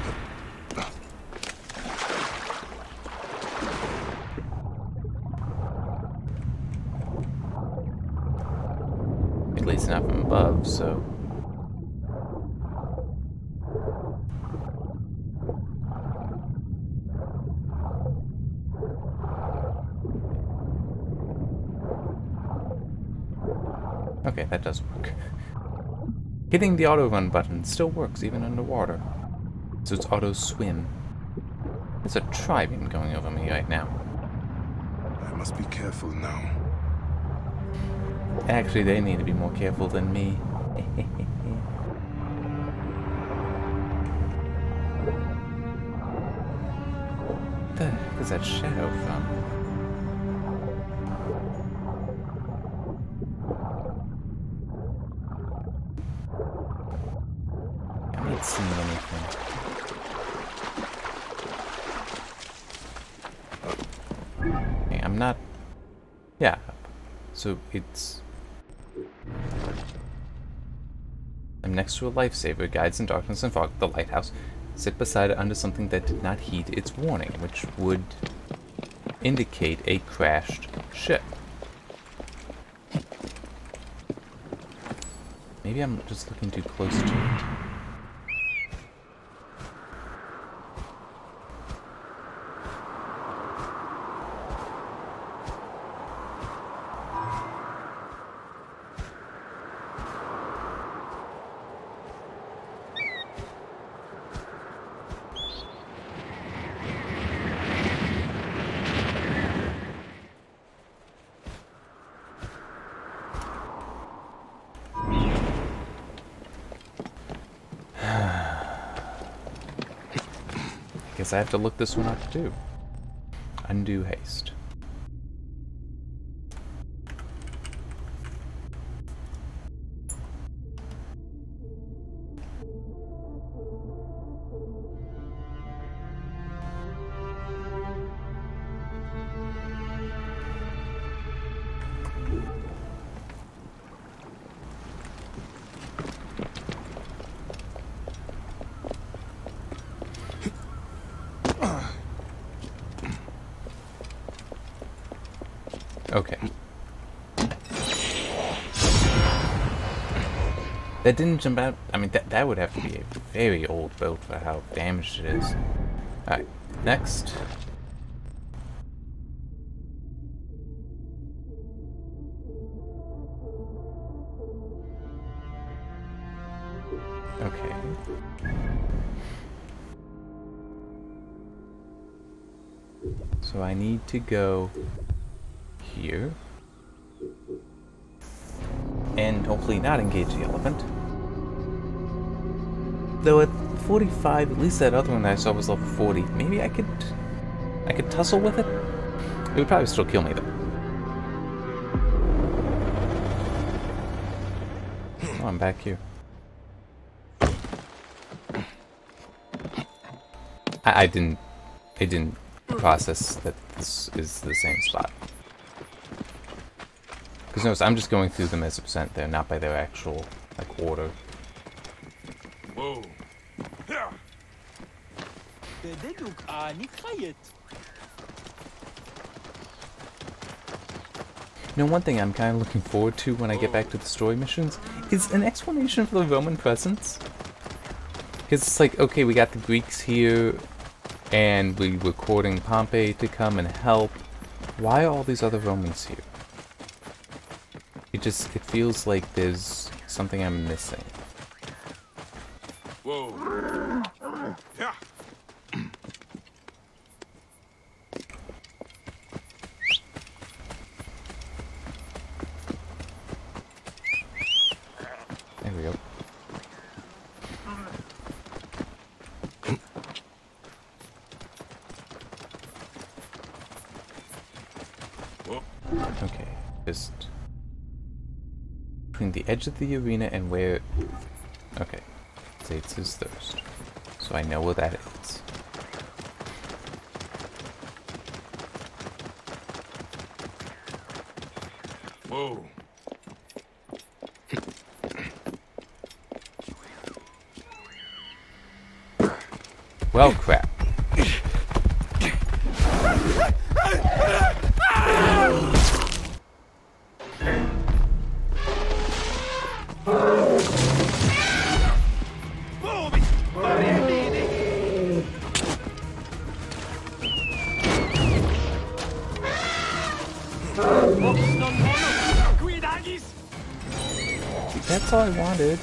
At least not from above, so... okay, that does work. Hitting the auto run button still works even underwater. So it's auto swim. There's a tri-beam going over me right now. I must be careful now. Actually, they need to be more careful than me. is that shadow from? I'm not seeing anything. Okay, I'm not... Yeah. So it's... I'm next to a lifesaver, guides in darkness and fog, the lighthouse. Sit beside it under something that did not heed its warning, which would indicate a crashed ship. Maybe I'm just looking too close to it. Guess I have to look this one up too. Undue haste. Okay. That didn't jump out. I mean, that would have to be a very old boat for how damaged it is. Alright, next. Okay. So I need to go here. And hopefully not engage the elephant. Though at 45, at least that other one I saw was level 40. Maybe I could tussle with it? It would probably still kill me though. Oh, I'm back here. I didn't process that this is the same spot. Because notice, I'm just going through them as a percent there, not by their actual, like, order. Whoa. You know, one thing I'm kind of looking forward to when I get back to the story missions is an explanation for the Roman presence. Because it's like, okay, we got the Greeks here, and we were courting Pompey to come and help. Why are all these other Romans here? It feels like there's something I'm missing. Whoa. Yeah. There we go. Okay, just between the edge of the arena and where... Okay, sates his thirst. So I know where that is. Whoa. Well, crap. That's all I wanted.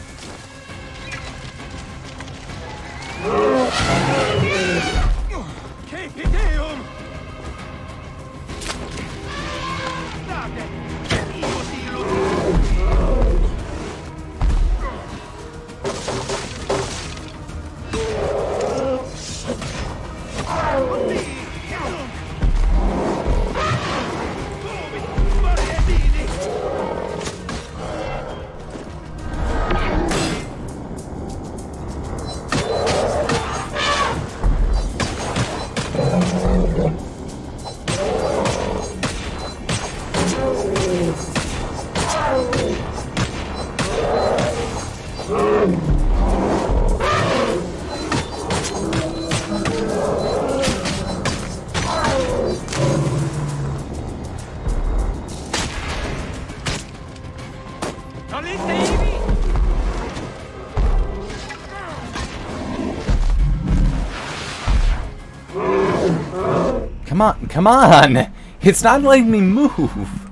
Come on, come on! It's not letting me move!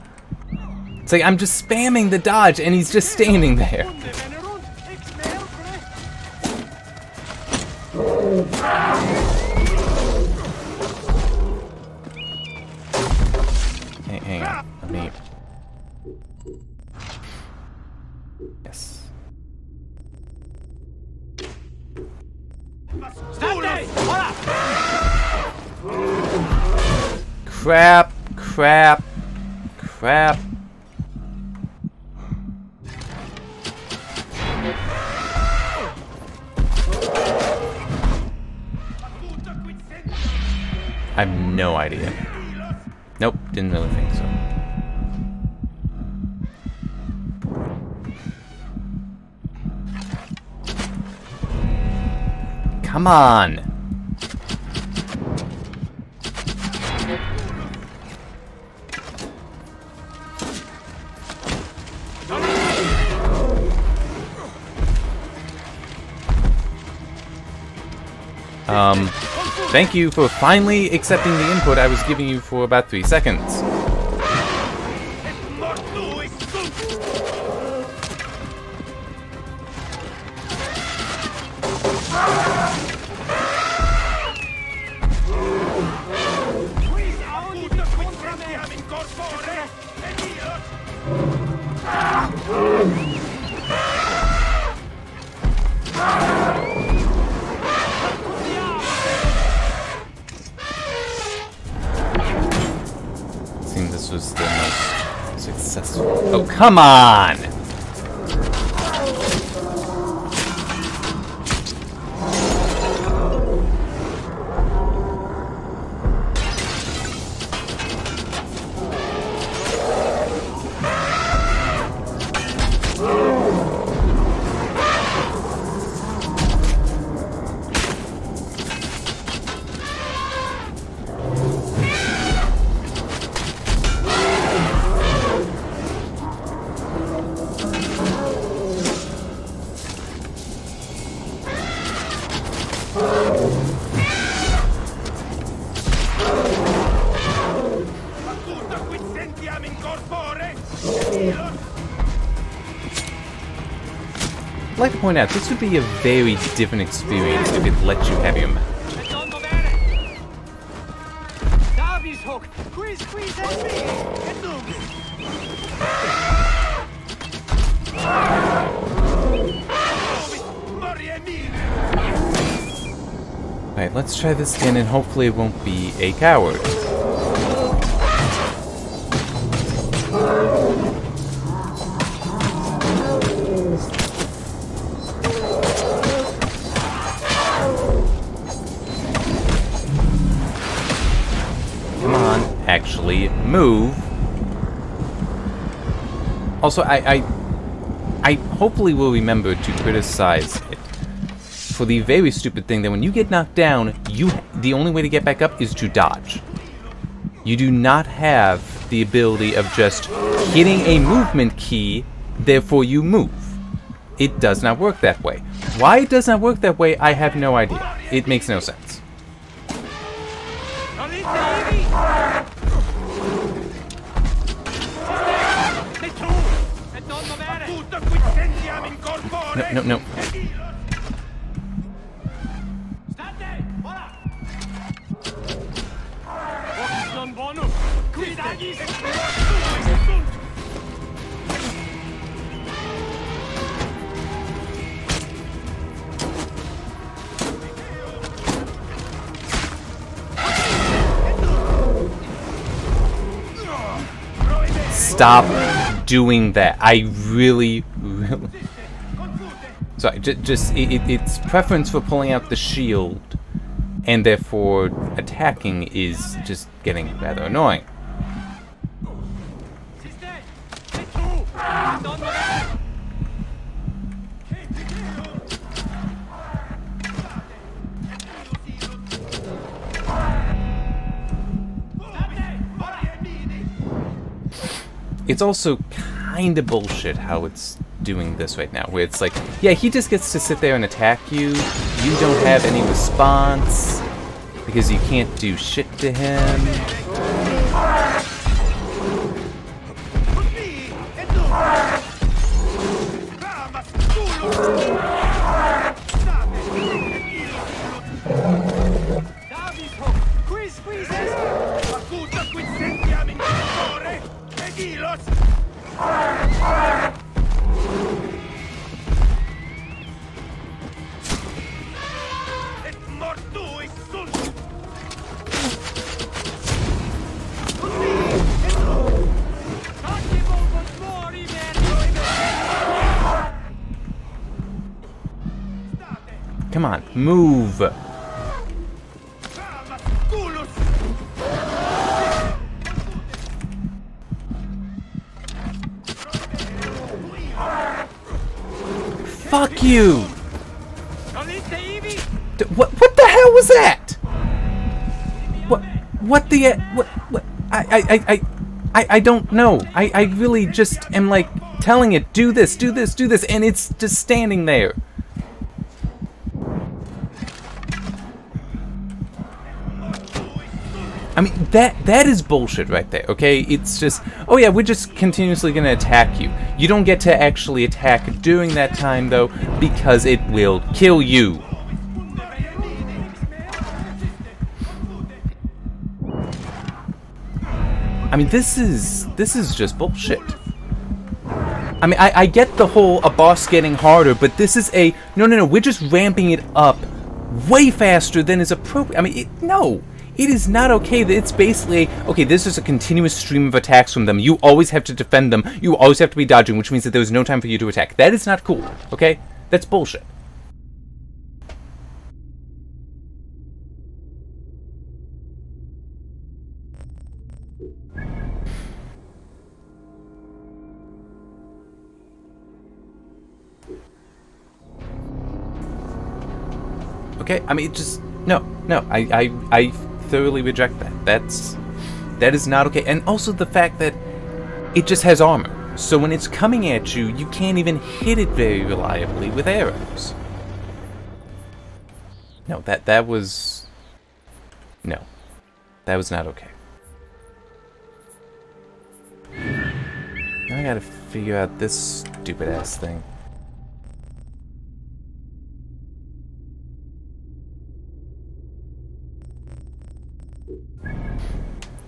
It's like I'm just spamming the dodge and he's just standing there. Hey, hang on, let me... Yes. Crap, crap, crap. I have no idea. Nope, didn't really think so. Come on! Thank you for finally accepting the input I was giving you for about 3 seconds. This was the most successful. Oh, come on! I'd like to point out, this would be a very different experience if it let you have your match. Alright, let's try this again and hopefully it won't be a coward. Actually move. Also, I hopefully will remember to criticize it for the very stupid thing that when you get knocked down, the only way to get back up is to dodge. You do not have the ability of just hitting a movement key, therefore you move. It does not work that way. Why it does not work that way, I have no idea. It makes no sense. No, no, no. Stop doing that. I really... Sorry, its preference for pulling out the shield and therefore attacking is just getting rather annoying. It's also kind of bullshit how it's doing this right now, where it's like, yeah, he just gets to sit there and attack you. You don't have any response. because you can't do shit to him. Come on, move! Fuck you! What the hell was that? What the what I don't know. I really just am like telling it, do this, and it's just standing there. I mean, that is bullshit right there, okay? It's just, oh yeah, we're just continuously gonna attack you. You don't get to actually attack during that time, though, because it will kill you. I mean, this is just bullshit. I mean, I get the whole a boss getting harder, but this is a, no, we're just ramping it up way faster than is appropriate. I mean, no. It is not okay that it's basically, okay, this is a continuous stream of attacks from them. You always have to defend them. You always have to be dodging, which means that there's no time for you to attack. That is not cool, okay? That's bullshit. Okay, I mean, just, no, I thoroughly reject that. That is not okay. And also the fact that it just has armor. So when it's coming at you, you can't even hit it very reliably with arrows. No, that was... No. That was not okay. Now I gotta figure out this stupid-ass thing.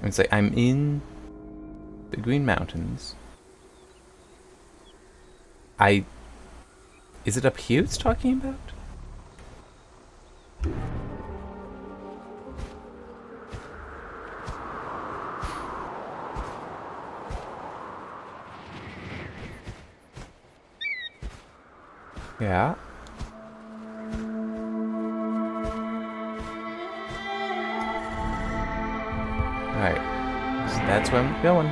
It's like I'm in the Green Mountains. Is it up here it's talking about? Yeah. Alright, so that's where I'm going.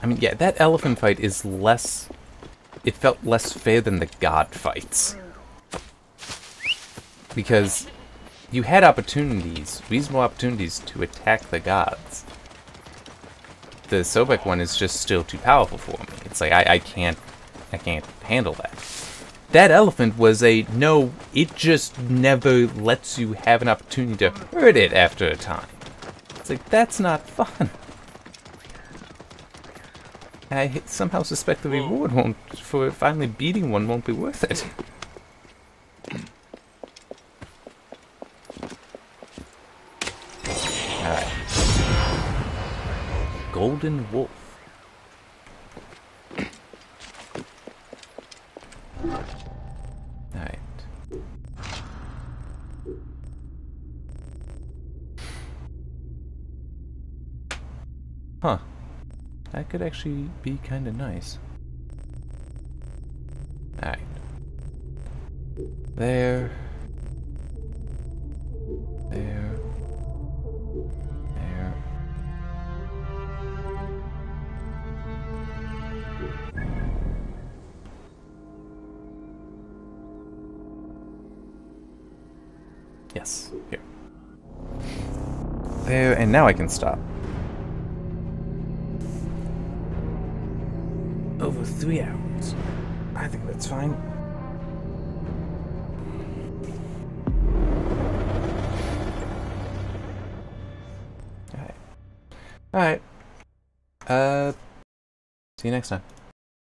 I mean, yeah, that elephant fight is less... It felt less fair than the god fights. Because you had opportunities, reasonable opportunities to attack the gods. The Sobek one is just still too powerful for me. It's like, I can't handle that. That elephant was a no, it just never lets you have an opportunity to hurt it after a time. It's like, that's not fun. I somehow suspect the reward for finally beating one won't be worth it. Alright. Golden Wolf. Alright. Huh. That could actually be kind of nice. Alright. There. There. There. Yes, here. There, and now I can stop. over 3 hours. I think that's fine. Alright. Alright. See you next time.